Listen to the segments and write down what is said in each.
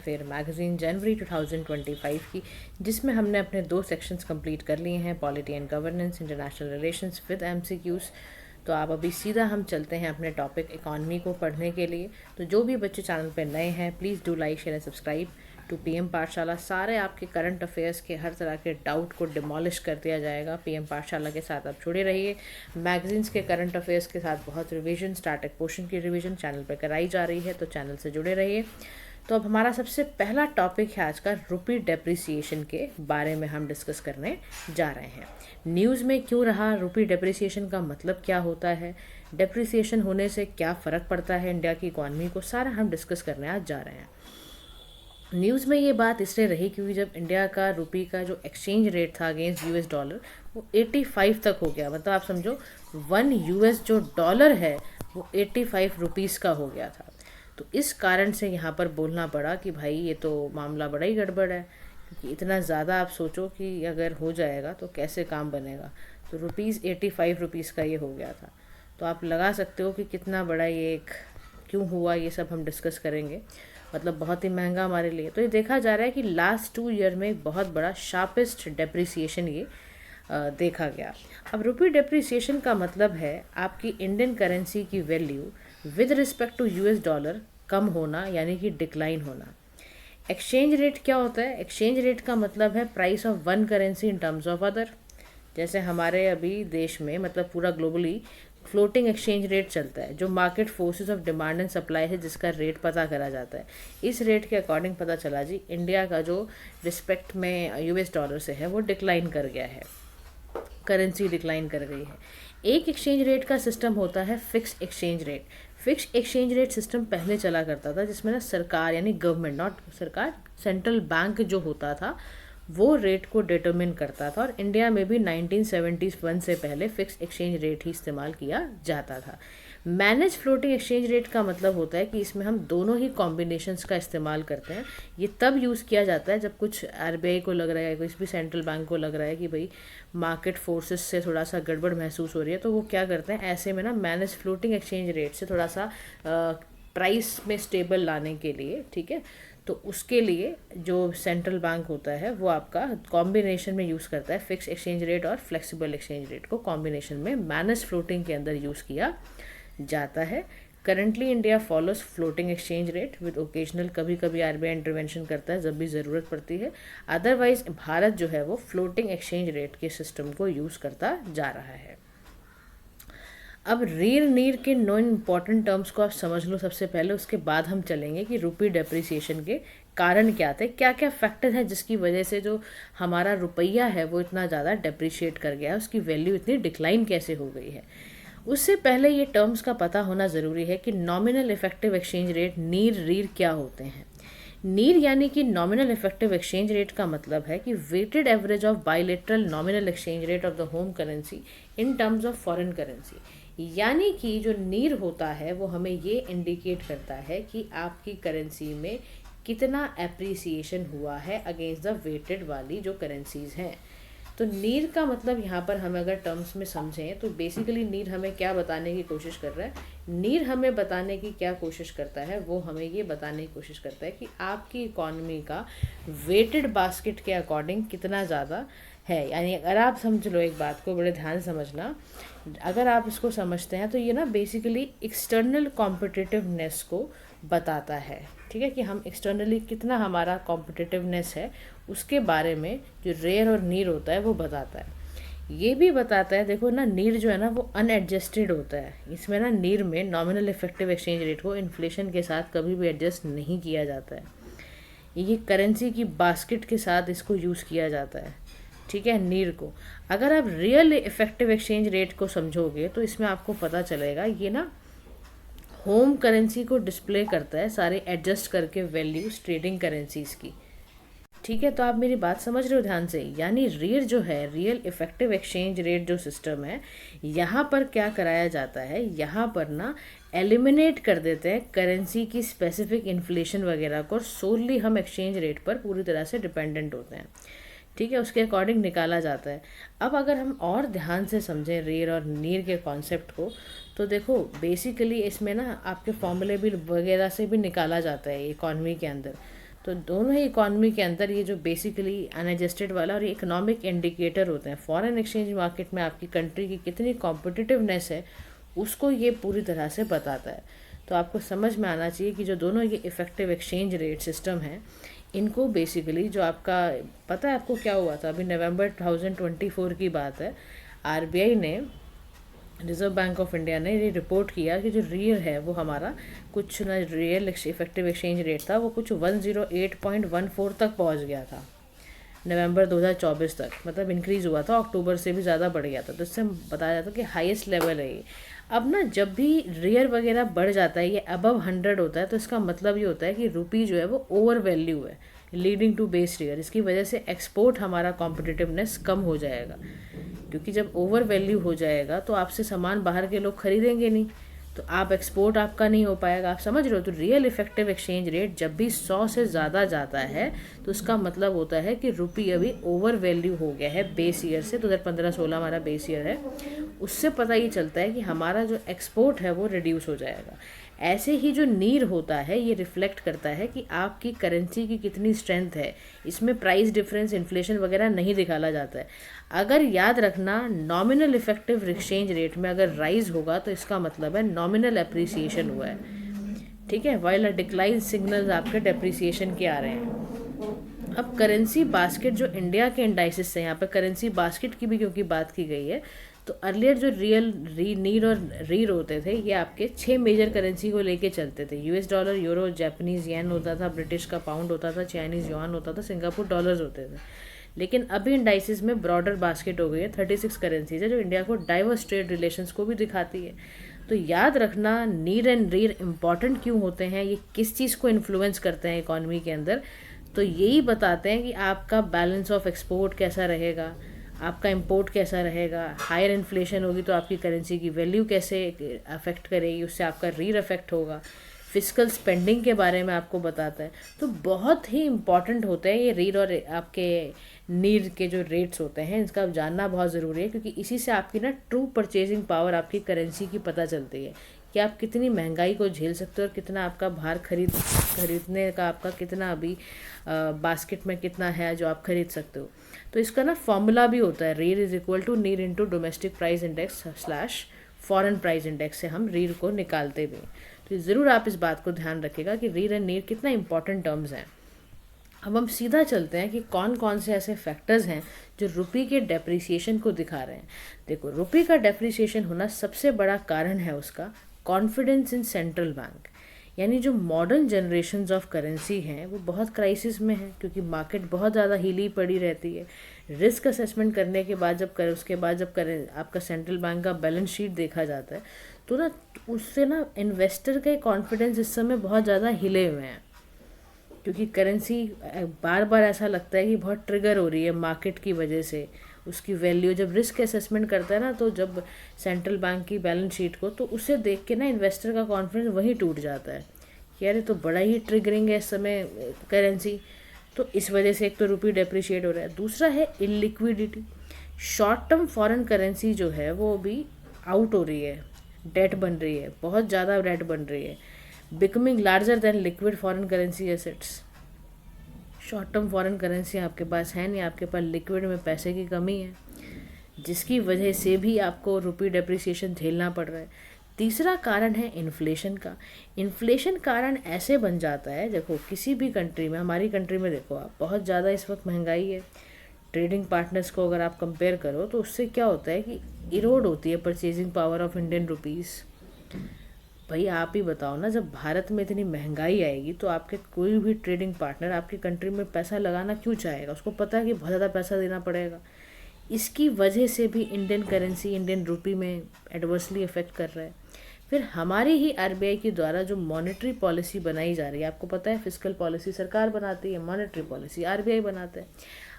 Affair magazine जनवरी 2025 की, जिसमें हमने अपने 2 सेक्शंस कंप्लीट कर लिए हैं, polity and governance, international relations with MCQs. तो आप अभी सीधा हम चलते हैं अपने टॉपिक इकॉनमी को पढ़ने के लिए। तो जो भी बच्चे चैनल पर नए हैं, please do like share and subscribe to PM Pathshala. सारे आपके करंट अफेयर्स के हर तरह के डाउट को डिमोलिश कर दिया जाएगा। पीएम पाठशाला के साथ आप जुड़े रहिए। मैगजीन्स के करंट अफेयर्स के साथ बहुत रिवीजन, स्टैटिक पोर्शन की रिवीजन चैनल पर कराई जा रही है, तो चैनल से जुड़े रहिए। तो अब हमारा सबसे पहला टॉपिक है आज का, रुपी डेप्रिसिएशन के बारे में हम डिस्कस करने जा रहे हैं। न्यूज़ में क्यों रहा, रुपी डेप्रिसिएशन का मतलब क्या होता है, डेप्रिसिएशन होने से क्या फ़र्क पड़ता है इंडिया की इकॉनमी को, सारा हम डिस्कस करने आज जा रहे हैं। न्यूज़ में ये बात इसलिए रही क्योंकि जब इंडिया का रुपी का जो एक्सचेंज रेट था अगेंस्ट यूएस डॉलर, वो 85 तक हो गया। मतलब आप समझो 1 यूएस जो डॉलर है वो 85 रुपीज़ का हो गया था। तो इस कारण से यहाँ पर बोलना पड़ा कि भाई ये तो मामला बड़ा ही गड़बड़ है, क्योंकि इतना ज़्यादा आप सोचो कि अगर हो जाएगा तो कैसे काम बनेगा। तो रुपीज़ 85 रुपीज़ का ये हो गया था। तो आप लगा सकते हो कि कितना बड़ा ये एक क्यों हुआ, ये सब हम डिस्कस करेंगे। मतलब बहुत ही महंगा हमारे लिए। तो ये देखा जा रहा है कि लास्ट 2 ईयर में एक बहुत बड़ा शार्पेस्ट डेप्रिसिएशन ये देखा गया। अब रुपी डेप्रिसिएशन का मतलब है आपकी इंडियन करेंसी की value with respect to US dollar कम होना, यानी कि डिक्लाइन होना। एक्सचेंज रेट क्या होता है? एक्सचेंज रेट का मतलब है price of one currency in terms of other. जैसे हमारे अभी देश में, मतलब पूरा ग्लोबली फ्लोटिंग एक्सचेंज रेट चलता है, जो market forces of demand and supply है, जिसका रेट पता करा जाता है। इस रेट के अकॉर्डिंग पता चला जी इंडिया का जो रिस्पेक्ट में यूएस डॉलर से है वो डिक्लाइन कर गया है, करेंसी डिक्लाइन कर गई है। एक एक्सचेंज रेट का सिस्टम होता है fixed exchange rate. Fixed exchange rate system पहले चला करता था, जिसमें ना सरकार, यानी गवर्नमेंट, नॉट सरकार, सेंट्रल बैंक जो होता था वो रेट को डिटरमिन करता था। और इंडिया में भी 1971 से पहले फिक्स्ड एक्सचेंज रेट ही इस्तेमाल किया जाता था। मैनेज फ्लोटिंग एक्सचेंज रेट का मतलब होता है कि इसमें हम दोनों ही कॉम्बिनेशंस का इस्तेमाल करते हैं। ये तब यूज़ किया जाता है जब कुछ आरबीआई को लग रहा है, किसी भी सेंट्रल बैंक को लग रहा है कि भाई मार्केट फोर्सेस से थोड़ा सा गड़बड़ महसूस हो रही है, तो वो क्या करते हैं, ऐसे में ना मैनेज फ्लोटिंग एक्सचेंज रेट से थोड़ा सा प्राइस में स्टेबल लाने के लिए, ठीक है, तो उसके लिए जो सेंट्रल बैंक होता है वो आपका कॉम्बिनेशन में यूज़ करता है फिक्स एक्सचेंज रेट और फ्लेक्सिबल एक्सचेंज रेट को कॉम्बिनेशन में मैनेज फ्लोटिंग के अंदर यूज़ किया जाता है। Currently India follows floating exchange rate with occasional, कभी कभी आरबीआई इंटरवेंशन करता है जब भी ज़रूरत पड़ती है। अदरवाइज भारत जो है वो फ्लोटिंग एक्सचेंज रेट के सिस्टम को यूज़ करता जा रहा है। अब रीर नीर के 9 इम्पॉर्टेंट टर्म्स को आप समझ लो सबसे पहले, उसके बाद हम चलेंगे कि रुपी डेप्रिसिएशन के कारण क्या थे, क्या क्या फैक्टर है जिसकी वजह से जो हमारा रुपया है वो इतना ज़्यादा डेप्रिशिएट कर गया है, उसकी वैल्यू इतनी डिक्लाइन कैसे हो गई है। उससे पहले ये टर्म्स का पता होना ज़रूरी है कि नॉमिनल इफेक्टिव एक्सचेंज रेट, नीर रीर क्या होते हैं। नीर यानी कि नॉमिनल इफेक्टिव एक्सचेंज रेट का मतलब है कि weighted average of bilateral nominal exchange rate of the home currency in terms of foreign currency. यानी कि जो नीर होता है वो हमें ये इंडिकेट करता है कि आपकी करेंसी में कितना एप्रिसिएशन हुआ है अगेंस्ट द वेटेड वाली जो करेंसीज हैं। तो नीर का मतलब यहाँ पर हम अगर टर्म्स में समझें तो बेसिकली नीर हमें क्या बताने की कोशिश कर रहा है, नीर हमें बताने की क्या कोशिश करता है, वो हमें ये बताने की कोशिश करता है कि आपकी इकॉनमी का वेटेड बास्केट के अकॉर्डिंग कितना ज़्यादा है। यानी अगर आप समझ लो, एक बात को बड़े ध्यान से समझना, अगर आप इसको समझते हैं तो ये ना बेसिकली एक्सटर्नल कॉम्पिटिटिवनेस को बताता है, ठीक है, कि हम एक्सटर्नली कितना हमारा कॉम्पिटिटिवनेस है उसके बारे में जो रेयर और नीर होता है वो बताता है। ये भी बताता है, देखो ना, नीर जो है ना वो अनएडजस्टेड होता है। इसमें ना नीर में नॉमिनल इफेक्टिव एक्सचेंज रेट को इन्फ्लेशन के साथ कभी भी एडजस्ट नहीं किया जाता है। ये करेंसी की बास्केट के साथ इसको यूज़ किया जाता है, ठीक है, नीर को। अगर आप रियल इफेक्टिव एक्सचेंज रेट को समझोगे तो इसमें आपको पता चलेगा ये ना होम करेंसी को डिस्प्ले करता है, सारे एडजस्ट करके वैल्यूज ट्रेडिंग करेंसीज की, ठीक है। तो आप मेरी बात समझ रहे हो ध्यान से। यानी रीर जो है, रियल इफेक्टिव एक्सचेंज रेट जो सिस्टम है, यहाँ पर क्या कराया जाता है, यहाँ पर ना एलिमिनेट कर देते हैं करेंसी की स्पेसिफिक इन्फ्लेशन वगैरह को, सोलली हम एक्सचेंज रेट पर पूरी तरह से डिपेंडेंट होते हैं, ठीक है, उसके अकॉर्डिंग निकाला जाता है। अब अगर हम और ध्यान से समझें रेर और नीर के कॉन्सेप्ट को, तो देखो बेसिकली इसमें ना आपके फॉर्मूले भी वगैरह से भी निकाला जाता है इकॉनमी के अंदर। तो दोनों ही इकॉनमी के अंदर ये जो बेसिकली अनएडजस्टेड वाला और ये इकोनॉमिक इंडिकेटर होते हैं, फॉरेन एक्सचेंज मार्केट में आपकी कंट्री की कितनी कॉम्पिटिटिवनेस है उसको ये पूरी तरह से बताता है। तो आपको समझ में आना चाहिए कि जो दोनों ये इफ़ेक्टिव एक्सचेंज रेट सिस्टम है, इनको बेसिकली जो आपका पता है आपको क्या हुआ था, अभी नवंबर 2024 की बात है, आरबीआई ने, रिजर्व बैंक ऑफ इंडिया ने ये रिपोर्ट किया कि जो रियल है वो हमारा कुछ ना रियल इफेक्टिव एक्सचेंज रेट था वो कुछ 108.14 तक पहुंच गया था नवंबर 2024 तक, मतलब इंक्रीज़ हुआ था, अक्टूबर से भी ज़्यादा बढ़ गया था। तो इससे बताया जाता है कि हाईएस्ट लेवल है ये। अब ना जब भी रियर वगैरह बढ़ जाता है, ये अबव 100 होता है, तो इसका मतलब ये होता है कि रुपी जो है वो ओवर वैल्यू है, लीडिंग टू बेस रियर। इसकी वजह से एक्सपोर्ट हमारा कॉम्पिटिटिवनेस कम हो जाएगा, क्योंकि जब ओवर वैल्यू हो जाएगा तो आपसे सामान बाहर के लोग खरीदेंगे नहीं, तो आप एक्सपोर्ट आपका नहीं हो पाएगा। आप समझ रहे हो? तो रियल इफेक्टिव एक्सचेंज रेट जब भी 100 से ज़्यादा जाता है तो उसका मतलब होता है कि रुपी अभी ओवर वैल्यू हो गया है बेस ईयर से। 2015-16 हमारा बेस ईयर है, उससे पता ये चलता है कि हमारा जो एक्सपोर्ट है वो रिड्यूस हो जाएगा। ऐसे ही जो नीर होता है ये रिफ्लेक्ट करता है कि आपकी करेंसी की कितनी स्ट्रेंथ है। इसमें प्राइस डिफरेंस, इन्फ्लेशन वगैरह नहीं दिखाला जाता है। अगर याद रखना, नॉमिनल इफेक्टिव एक्सचेंज रेट में अगर राइज होगा तो इसका मतलब है नॉमिनल अप्रिसिएशन हुआ है, ठीक है, वाइल डिक्लाइन सिग्नल्स आपके डेप्रिसिएशन के आ रहे हैं। अब करेंसी बास्केट जो इंडिया के इंडाइसिस से, यहाँ पर करेंसी बास्केट की भी क्योंकि बात की गई है, तो अर्लियर जो नीर और रीर होते थे ये आपके 6 मेजर करेंसी को लेके चलते थे। यूएस डॉलर, यूरो, जापानीज़ येन होता था, ब्रिटिश का पाउंड होता था, चाइनीज़ युआन होता था, सिंगापुर डॉलर्स होते थे। लेकिन अभी इंडाइसिस में ब्रॉडर बास्केट हो गई है, 36 करेंसीज है, जो इंडिया को डाइवर्स ट्रेड रिलेशंस को भी दिखाती है। तो याद रखना, नीर एंड रीर इंपॉर्टेंट क्यों होते हैं, ये किस चीज़ को इन्फ्लुएंस करते हैं इकॉनमी के अंदर, तो यही बताते हैं कि आपका बैलेंस ऑफ एक्सपोर्ट कैसा रहेगा, आपका इंपोर्ट कैसा रहेगा। हायर इन्फ्लेशन होगी तो आपकी करेंसी की वैल्यू कैसे अफेक्ट करेगी, उससे आपका रीर अफेक्ट होगा। फिजिकल स्पेंडिंग के बारे में आपको बताता है। तो बहुत ही इम्पॉर्टेंट होते हैं ये रीर और आपके नीर के जो रेट्स होते हैं, इसका जानना बहुत ज़रूरी है, क्योंकि इसी से आपकी ना ट्रू परचेजिंग पावर आपकी करेंसी की पता चलती है कि आप कितनी महंगाई को झेल सकते हो और कितना आपका भार खरीदने का आपका कितना अभी बास्केट में कितना है जो आप खरीद सकते हो। तो इसका ना फॉर्मूला भी होता है, रीर इज इक्वल टू नीर into domestic price index slash foreign price index से हम रीर को निकालते भी। तो ज़रूर आप इस बात को ध्यान रखिएगा कि रीर एंड नीर कितना इंपॉर्टेंट टर्म्स हैं। अब हम सीधा चलते हैं कि कौन कौन से ऐसे फैक्टर्स हैं जो रुपी के डेप्रिसिएशन को दिखा रहे हैं। देखो, रुपी का डेप्रिसिएशन होना सबसे बड़ा कारण है उसका कॉन्फिडेंस इन सेंट्रल बैंक। यानी जो मॉडर्न जनरेशन्स ऑफ करेंसी हैं वो बहुत क्राइसिस में है, क्योंकि मार्केट बहुत ज़्यादा हिली पड़ी रहती है। रिस्क असेसमेंट करने के बाद उसके बाद जब आपका सेंट्रल बैंक का बैलेंस शीट देखा जाता है तो ना उससे ना इन्वेस्टर के कॉन्फिडेंस इस समय बहुत ज़्यादा हिले हुए हैं, क्योंकि करेंसी बार बार ऐसा लगता है कि बहुत ट्रिगर हो रही है मार्केट की वजह से। उसकी वैल्यू जब रिस्क असेसमेंट करता है ना, तो जब सेंट्रल बैंक की बैलेंस शीट को, तो उसे देख के ना इन्वेस्टर का कॉन्फिडेंस वहीं टूट जाता है कि यार ये तो बड़ा ही ट्रिगरिंग है इस समय करेंसी। तो इस वजह से एक तो रुपी डेप्रिशिएट हो रहा है, दूसरा है illiquidity. Short term foreign currency जो है वो भी आउट हो रही है, डेट बन रही है, बहुत ज़्यादा डेट बन रही है, becoming larger than liquid foreign currency assets. Short term foreign currency आपके पास है नहीं, आपके पास लिक्विड में पैसे की कमी है, जिसकी वजह से भी आपको रुपी डेप्रिसिएशन झेलना पड़ रहा है। तीसरा कारण है इन्फ्लेशन का। इन्फ्लेशन कारण ऐसे बन जाता है, देखो किसी भी कंट्री में, हमारी कंट्री में देखो आप, बहुत ज़्यादा इस वक्त महंगाई है। ट्रेडिंग पार्टनर्स को अगर आप कंपेयर करो तो उससे क्या होता है कि इरोड होती है purchasing power of Indian rupees. भाई आप ही बताओ ना, जब भारत में इतनी महंगाई आएगी तो आपके कोई भी ट्रेडिंग पार्टनर आपकी कंट्री में पैसा लगाना क्यों चाहेगा? उसको पता है कि बहुत ज़्यादा पैसा देना पड़ेगा। इसकी वजह से भी इंडियन करेंसी, इंडियन रुपी में एडवर्सली इफेक्ट कर रहा है। फिर हमारी ही आरबीआई के द्वारा जो मॉनेटरी पॉलिसी बनाई जा रही है, आपको पता है फिस्कल पॉलिसी सरकार बनाती है, मॉनेटरी पॉलिसी आरबीआई बनाता है।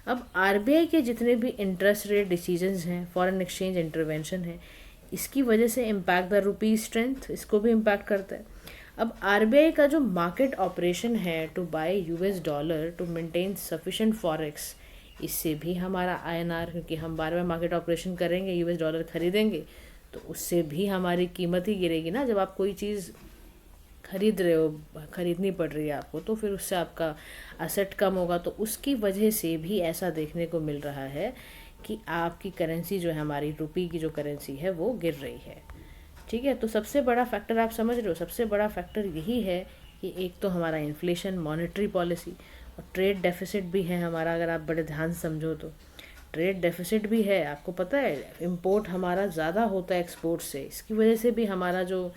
अब आरबीआई के जितने भी इंटरेस्ट रेट डिसीजंस हैं, फॉरेन एक्सचेंज इंटरवेंशन है, इसकी वजह से इम्पैक्ट द रुपी स्ट्रेंथ, इसको भी इम्पैक्ट करता है। अब आरबीआई का जो मार्केट ऑपरेशन है to buy US dollar to maintain sufficient forex, इससे भी हमारा आईएनआर, क्योंकि हम बार बार मार्केट ऑपरेशन करेंगे, यूएस डॉलर खरीदेंगे, तो उससे भी हमारी कीमत ही गिरेगी ना। जब आप कोई चीज़ खरीद रहे हो, खरीदनी पड़ रही है आपको, तो फिर उससे आपका असेट कम होगा, तो उसकी वजह से भी ऐसा देखने को मिल रहा है कि आपकी करेंसी जो है, हमारी रुपये की जो करेंसी है वो गिर रही है। ठीक है, तो सबसे बड़ा फैक्टर आप समझ रहे हो, सबसे बड़ा फैक्टर यही है कि एक तो हमारा इन्फ्लेशन, मॉनेटरी पॉलिसी, और ट्रेड डेफिसिट भी है हमारा। अगर आप बड़े ध्यान से समझो तो ट्रेड डेफिसिट भी है। आपको पता है इंपोर्ट हमारा ज़्यादा होता है एक्सपोर्ट से, इसकी वजह से भी हमारा जो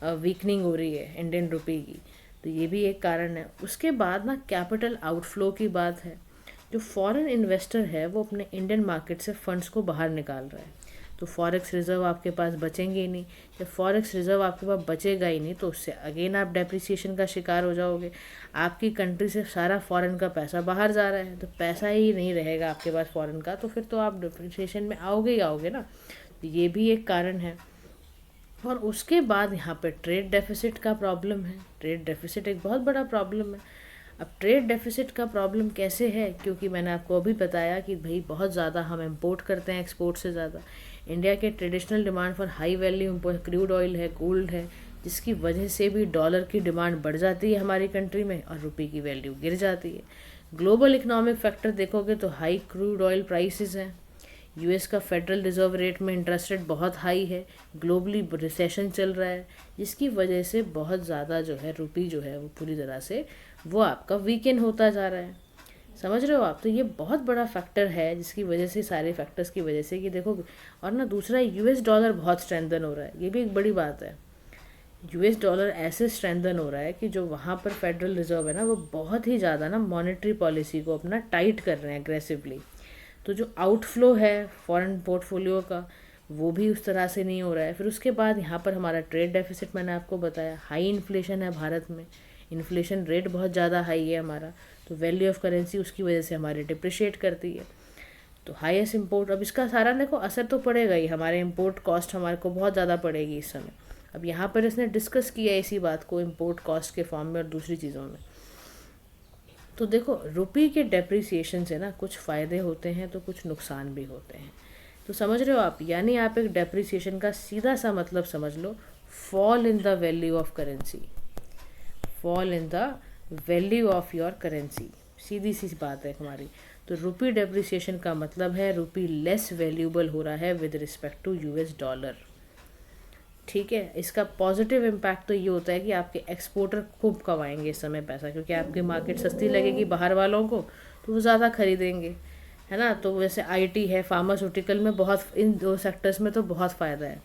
वीकनिंग हो रही है इंडियन रुपये की, तो ये भी एक कारण है। उसके बाद ना कैपिटल आउटफ्लो की बात है। जो फॉरेन इन्वेस्टर है वो अपने इंडियन मार्केट से फंड्स को बाहर निकाल रहा है, तो फॉरेक्स रिज़र्व आपके पास बचेंगे ही नहीं। जब फॉरेक्स रिज़र्व आपके पास बचेगा ही नहीं, तो उससे अगेन आप डेप्रिसिएशन का शिकार हो जाओगे। आपकी कंट्री से सारा फॉरेन का पैसा बाहर जा रहा है, तो पैसा ही नहीं रहेगा आपके पास फॉरेन का, तो फिर तो आप डेप्रिसिएशन में आओगे ही आओगे ना। तो ये भी एक कारण है। और उसके बाद यहाँ पे ट्रेड डेफिसिट का प्रॉब्लम है। ट्रेड डेफिसिट एक बहुत बड़ा प्रॉब्लम है। अब ट्रेड डेफिसिट का प्रॉब्लम कैसे है, क्योंकि मैंने आपको अभी बताया कि भाई बहुत ज़्यादा हम इंपोर्ट करते हैं एक्सपोर्ट से ज़्यादा। इंडिया के traditional demand for high value crude oil है, गोल्ड है, जिसकी वजह से भी डॉलर की डिमांड बढ़ जाती है हमारी कंट्री में और रुपये की वैल्यू गिर जाती है। ग्लोबल इकोनॉमिक फैक्टर देखोगे तो हाई क्रूड ऑयल प्राइसेस हैं, यूएस का फेडरल रिजर्व रेट में इंटरेस्ट रेट बहुत हाई है, ग्लोबली रिसेशन चल रहा है, जिसकी वजह से बहुत ज़्यादा जो है रुपये जो है वो पूरी तरह से वो आपका वीकेंड होता जा रहा है। समझ रहे हो आप? तो ये बहुत बड़ा फैक्टर है, जिसकी वजह से, सारे फैक्टर्स की वजह से कि देखो। और ना दूसरा, यूएस डॉलर बहुत स्ट्रेंथन हो रहा है, ये भी एक बड़ी बात है। यूएस डॉलर ऐसे स्ट्रेंथन हो रहा है कि जो वहाँ पर फेडरल रिजर्व है ना, वो बहुत ही ज़्यादा ना मॉनेटरी पॉलिसी को अपना टाइट कर रहे हैं एग्रेसिवली। तो जो आउटफ्लो है फॉरेन पोर्टफोलियो का, वो भी उस तरह से नहीं हो रहा है। फिर उसके बाद यहाँ पर हमारा ट्रेड डेफिसिट, मैंने आपको बताया, हाई इन्फ्लेशन है भारत में, इन्फ्लेशन रेट बहुत ज़्यादा हाई है हमारा, तो वैल्यू ऑफ करेंसी उसकी वजह से हमारे डिप्रिशिएट करती है। तो हाईएस्ट इंपोर्ट, अब इसका सारा देखो असर तो पड़ेगा ही, हमारे इंपोर्ट कॉस्ट हमारे को बहुत ज़्यादा पड़ेगी इस समय। अब यहाँ पर इसने डिस्कस किया इसी बात को इंपोर्ट कॉस्ट के फॉर्म में और दूसरी चीज़ों में। तो देखो, रुपये के डेप्रिसिएशन से ना कुछ फ़ायदे होते हैं तो कुछ नुकसान भी होते हैं। तो समझ रहे हो आप? यानी आप एक डेप्रिसिएशन का सीधा सा मतलब समझ लो, fall in the value of currency, fall in the value of your currency, सीधी सी बात है हमारी। तो रुपये डेप्रिसिएशन का मतलब है रुपये लेस वैल्यूबल हो रहा है with respect to US dollar. ठीक है, इसका पॉजिटिव इम्पैक्ट तो ये होता है कि आपके एक्सपोर्टर खूब कमाएंगे इस समय पैसा, क्योंकि आपकी मार्केट सस्ती लगेगी बाहर वालों को, तो वो ज़्यादा खरीदेंगे, है ना। तो वैसे आईटी है, फार्मास्यूटिकल में बहुत, इन दो सेक्टर्स में तो बहुत फ़ायदा है।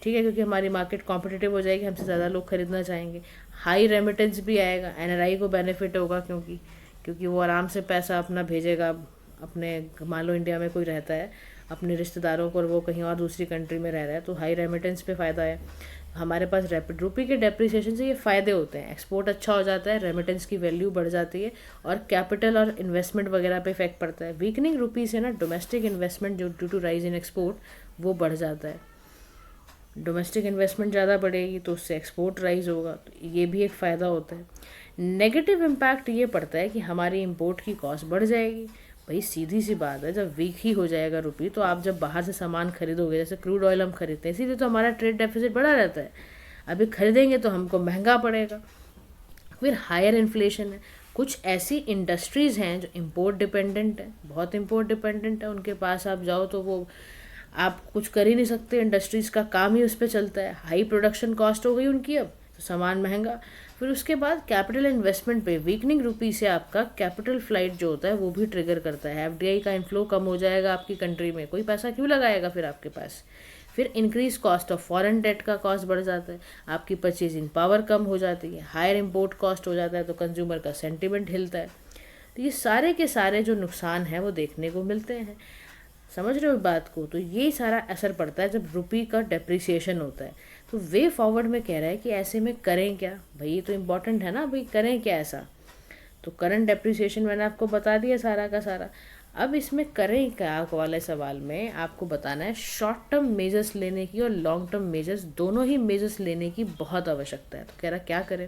ठीक है, क्योंकि हमारी मार्केट कॉम्पिटिटिव हो जाएगी, हमसे ज़्यादा लोग खरीदना चाहेंगे। हाई रेमिटेंस भी आएगा, एनआरआई को बेनिफिट होगा, क्योंकि वो आराम से पैसा अपना भेजेगा अपने, मान लो इंडिया में कोई रहता है अपने रिश्तेदारों को और वो कहीं और दूसरी कंट्री में रह रहा है, तो हाई रेमिटेंस पे फ़ायदा है हमारे पास। रैपिड रुपये के डेप्रिसिएशन से ये फ़ायदे होते हैं, एक्सपोर्ट अच्छा हो जाता है, रेमिटेंस की वैल्यू बढ़ जाती है, और कैपिटल और इन्वेस्टमेंट वगैरह पे इफेक्ट पड़ता है। वीकनिंग रुपये से ना डोमेस्टिक इन्वेस्टमेंट जो due to rise in export वो बढ़ जाता है। डोमेस्टिक इन्वेस्टमेंट ज़्यादा बढ़ेगी तो उससे एक्सपोर्ट राइज होगा, तो ये भी एक फ़ायदा होता है। नेगेटिव इम्पैक्ट ये पड़ता है कि हमारी इंपोर्ट की कॉस्ट बढ़ जाएगी। भाई सीधी सी बात है, जब वीक ही हो जाएगा रुपये, तो आप जब बाहर से सामान खरीदोगे, जैसे क्रूड ऑयल हम खरीदते हैं, इसीलिए तो हमारा ट्रेड डेफिसिट बढ़ा रहता है। अभी खरीदेंगे तो हमको महंगा पड़ेगा। फिर हायर इन्फ्लेशन है। कुछ ऐसी इंडस्ट्रीज़ हैं जो इम्पोर्ट डिपेंडेंट है, बहुत इम्पोर्ट डिपेंडेंट है, उनके पास आप जाओ तो वो आप कुछ कर ही नहीं सकते, इंडस्ट्रीज़ का काम ही उस पर चलता है। हाई प्रोडक्शन कॉस्ट हो गई उनकी, अब तो सामान महंगा। फिर उसके बाद कैपिटल इन्वेस्टमेंट पे वीकनिंग रुपये से आपका कैपिटल फ्लाइट जो होता है वो भी ट्रिगर करता है। एफडीआई का इन्फ्लो कम हो जाएगा आपकी कंट्री में, कोई पैसा क्यों लगाएगा फिर आपके पास। फिर increase cost of foreign debt का कॉस्ट बढ़ जाता है, आपकी परचेजिंग पावर कम हो जाती है, हायर इम्पोर्ट कॉस्ट हो जाता है, तो कंज्यूमर का सेंटिमेंट हिलता है। तो ये सारे के सारे जो नुकसान हैं वो देखने को मिलते हैं। समझ रहे हो बात को? तो ये सारा असर पड़ता है जब रुपये का डेप्रिसिएशन होता है। तो वे फॉरवर्ड में कह रहा है कि ऐसे में करें क्या भाई, ये तो इम्पॉर्टेंट है ना भाई, करें क्या ऐसा। तो करंट डेप्रिसिएशन मैंने आपको बता दिया सारा का सारा। अब इसमें करें क्या वाले सवाल में आपको बताना है शॉर्ट टर्म मेजर्स लेने की और लॉन्ग टर्म मेजर्स, दोनों ही मेजर्स लेने की बहुत आवश्यकता है। तो कह रहा क्या करें।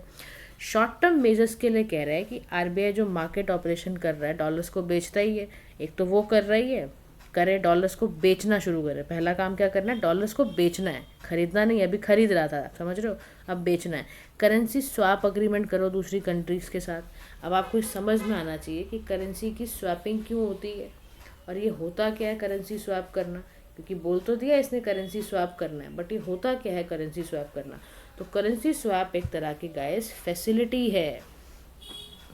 शॉर्ट टर्म मेजर्स के लिए कह रहा है कि आरबीआई जो मार्केट ऑपरेशन कर रहा है, डॉलर्स को बेचता ही है, एक तो वो कर रही है, करें, डॉलर्स को बेचना शुरू करें। पहला काम क्या करना है, डॉलर्स को बेचना है, खरीदना नहीं। अभी खरीद रहा था, समझ रहे हो, अब बेचना है। करेंसी स्वैप अग्रीमेंट करो दूसरी कंट्रीज़ के साथ। अब आपको समझ में आना चाहिए कि करेंसी की स्वैपिंग क्यों होती है और ये होता क्या है करेंसी स्वैप करना, क्योंकि बोल तो दिया इसने करेंसी स्वैप करना है, बट ये होता क्या है करेंसी स्वैप करना। तो करेंसी स्वैप एक तरह की गाइस फैसिलिटी है।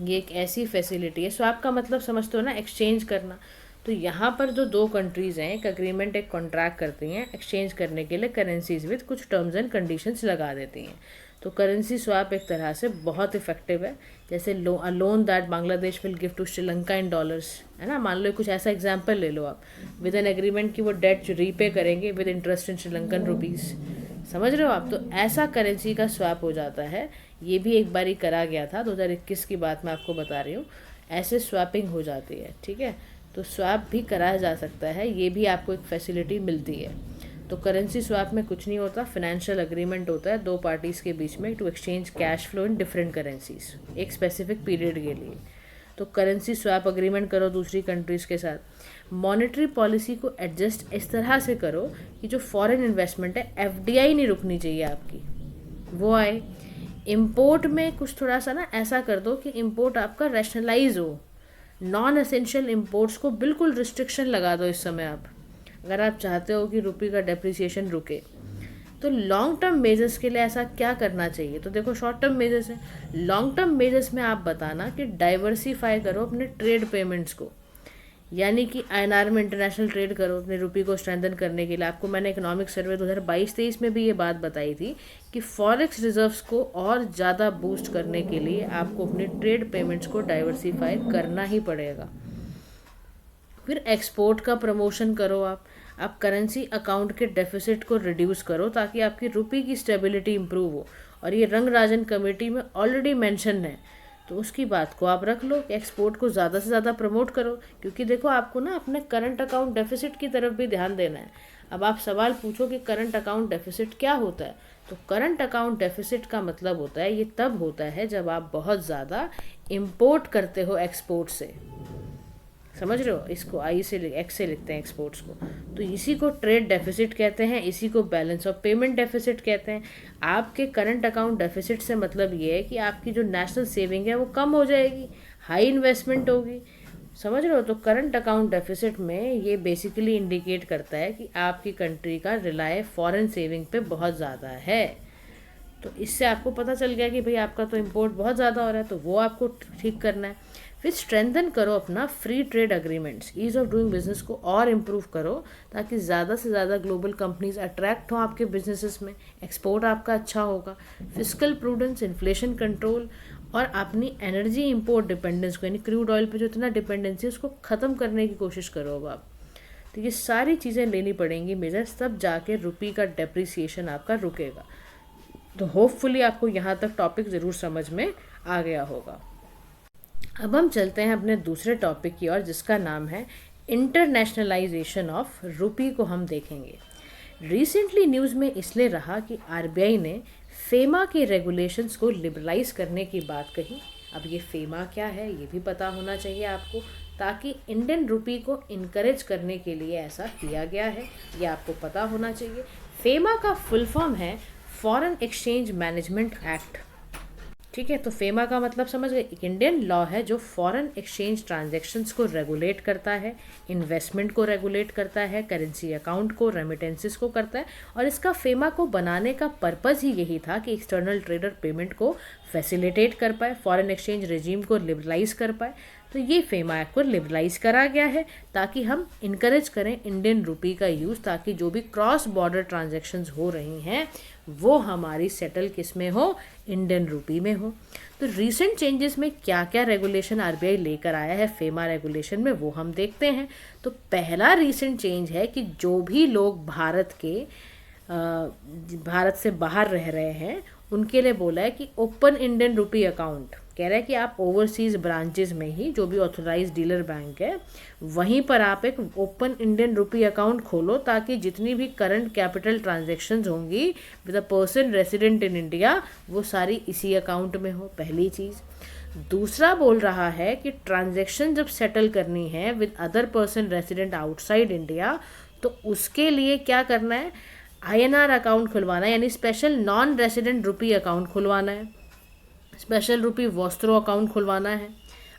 ये एक ऐसी फैसिलिटी है, स्वैप का मतलब समझते हो ना, एक्सचेंज करना। तो यहाँ पर जो दो कंट्रीज़ हैं, एक अग्रीमेंट एक कॉन्ट्रैक्ट करती हैं एक्सचेंज करने के लिए करेंसीज विद कुछ टर्म्स एंड कंडीशंस लगा देती हैं। तो करेंसी स्वैप एक तरह से बहुत इफेक्टिव है। जैसे loan that Bangladesh will give to Sri Lanka in dollars, है ना, मान लो कुछ ऐसा एग्जाम्पल ले लो आप, विद एन एग्रीमेंट कि वो डेट रीपे करेंगे with interest in Sri Lankan rupees. समझ रहे हो आप, तो ऐसा करेंसी का स्वैप हो जाता है। ये भी एक बारी करा गया था, 2021 की बात मैं आपको बता रही हूँ। ऐसे स्वैपिंग हो जाती है, ठीक है। तो स्वैप भी कराया जा सकता है, ये भी आपको एक फैसिलिटी मिलती है। तो करेंसी स्वैप में कुछ नहीं होता, फाइनेंशियल अग्रीमेंट होता है दो पार्टीज़ के बीच में to exchange cash flow in different currencies एक स्पेसिफिक पीरियड के लिए। तो करेंसी स्वैप अग्रीमेंट करो दूसरी कंट्रीज़ के साथ। मॉनेटरी पॉलिसी को एडजस्ट इस तरह से करो कि जो फॉरेन इन्वेस्टमेंट है, एफडीआई नहीं रुकनी चाहिए आपकी, वो आए। इम्पोर्ट में कुछ थोड़ा सा ना ऐसा कर दो कि इम्पोर्ट आपका रैशनलाइज हो। नॉन एसेंशियल इम्पोर्ट्स को बिल्कुल रिस्ट्रिक्शन लगा दो इस समय आप, अगर आप चाहते हो कि रुपये का डेप्रिसिएशन रुके। तो लॉन्ग टर्म मेजर्स के लिए ऐसा क्या करना चाहिए, तो देखो शॉर्ट टर्म मेजर्स है, लॉन्ग टर्म मेजर्स में आप बताना कि डाइवर्सिफाई करो अपने ट्रेड पेमेंट्स को, यानी कि आईएनआर में इंटरनेशनल ट्रेड करो अपने रुपये को स्ट्रेंथन करने के लिए। आपको मैंने इकोनॉमिक सर्वे 2022-23 में भी ये बात बताई थी कि फॉरेक्स रिजर्व्स को और ज़्यादा बूस्ट करने के लिए आपको अपने ट्रेड पेमेंट्स को डाइवर्सिफाई करना ही पड़ेगा। फिर एक्सपोर्ट का प्रमोशन करो आप करेंसी अकाउंट के डेफिसिट को रिड्यूस करो ताकि आपकी रुपये की स्टेबिलिटी इंप्रूव हो। और ये रंगराजन कमेटी में ऑलरेडी मेंशन है, तो उसकी बात को आप रख लो कि एक्सपोर्ट को ज़्यादा से ज़्यादा प्रमोट करो। क्योंकि देखो आपको ना अपने करंट अकाउंट डेफिसिट की तरफ भी ध्यान देना है। अब आप सवाल पूछो कि करंट अकाउंट डेफिसिट क्या होता है, तो करंट अकाउंट डेफिसिट का मतलब होता है, ये तब होता है जब आप बहुत ज़्यादा इम्पोर्ट करते हो एक्सपोर्ट से। समझ रहे हो, इसको आई से एक्स से लिखते हैं एक्सपोर्ट्स को। तो इसी को ट्रेड डेफिसिट कहते हैं, इसी को बैलेंस ऑफ पेमेंट डेफिसिट कहते हैं। आपके करंट अकाउंट डेफिसिट से मतलब ये है कि आपकी जो नेशनल सेविंग है वो कम हो जाएगी, हाई इन्वेस्टमेंट होगी। समझ रहे हो, तो करंट अकाउंट डेफिसिट में ये बेसिकली इंडिकेट करता है कि आपकी कंट्री का रिलाय फॉरेन सेविंग पे बहुत ज़्यादा है। तो इससे आपको पता चल गया कि भाई आपका तो इम्पोर्ट बहुत ज़्यादा हो रहा है, तो वो आपको ठीक करना है। फिर स्ट्रेंथन करो अपना free trade agreements, ease of doing business को और इम्प्रूव करो ताकि ज़्यादा से ज़्यादा ग्लोबल कंपनीज अट्रैक्ट हो आपके बिजनेसेस में, एक्सपोर्ट आपका अच्छा होगा। फिस्कल प्रूडेंस, इन्फ्लेशन कंट्रोल और अपनी एनर्जी इंपोर्ट डिपेंडेंस को, यानी क्रूड ऑयल पे जो इतना डिपेंडेंसी है उसको ख़त्म करने की कोशिश करो अब आप। तो ये सारी चीज़ें लेनी पड़ेंगी मेजर्स, तब जाके रुपये का डेप्रिसिएशन आपका रुकेगा। तो होपफुली आपको यहाँ तक टॉपिक ज़रूर समझ में आ गया होगा। अब हम चलते हैं अपने दूसरे टॉपिक की ओर, जिसका नाम है इंटरनेशनलाइजेशन ऑफ रुपये को हम देखेंगे। रिसेंटली न्यूज़ में इसलिए रहा कि आरबीआई ने फेमा के रेगुलेशंस को लिबरलाइज करने की बात कही। अब ये फेमा क्या है ये भी पता होना चाहिए आपको, ताकि इंडियन रुपये को इनकरेज करने के लिए ऐसा किया गया है, ये आपको पता होना चाहिए। फेमा का फुल फॉर्म है फॉरेन एक्सचेंज मैनेजमेंट एक्ट, ठीक है। तो फेमा का मतलब समझ गए, एक इंडियन लॉ है जो फॉरेन एक्सचेंज ट्रांजैक्शंस को रेगुलेट करता है, इन्वेस्टमेंट को रेगुलेट करता है, करेंसी अकाउंट को, रेमिटेंसेस को करता है। और इसका फेमा को बनाने का पर्पज़ ही यही था कि एक्सटर्नल ट्रेडर पेमेंट को फैसिलिटेट कर पाए, फॉरेन एक्सचेंज रेजीम को लिबरलाइज कर पाए। तो ये फेमा एक्ट को लिबरलाइज करा गया है ताकि हम इनकरेज करें इंडियन रुपये का यूज़, ताकि जो भी क्रॉस बॉर्डर ट्रांजैक्शंस हो रही हैं वो हमारी सेटल किस में हो, इंडियन रुपये में हो। तो रीसेंट चेंजेस में क्या क्या रेगुलेशन आरबीआई लेकर आया है फेमा रेगुलेशन में, वो हम देखते हैं। तो पहला रीसेंट चेंज है कि जो भी लोग भारत से बाहर रह रहे हैं उनके लिए बोला है कि ओपन इंडियन रुपये अकाउंट, कह रहा है कि आप ओवरसीज़ ब्रांचेस में ही, जो भी ऑथोराइज डीलर बैंक है, वहीं पर आप एक ओपन इंडियन रुपी अकाउंट खोलो, ताकि जितनी भी करंट कैपिटल ट्रांजैक्शंस होंगी with a person resident in India, वो सारी इसी अकाउंट में हो। पहली चीज़। दूसरा बोल रहा है कि ट्रांजैक्शन जब सेटल करनी है with other person resident outside India, तो उसके लिए क्या करना है, INR अकाउंट खुलवाना है, यानी स्पेशल नॉन रेसिडेंट रुपी अकाउंट खुलवाना है, स्पेशल रुपी वॉस्त्रो अकाउंट खुलवाना है।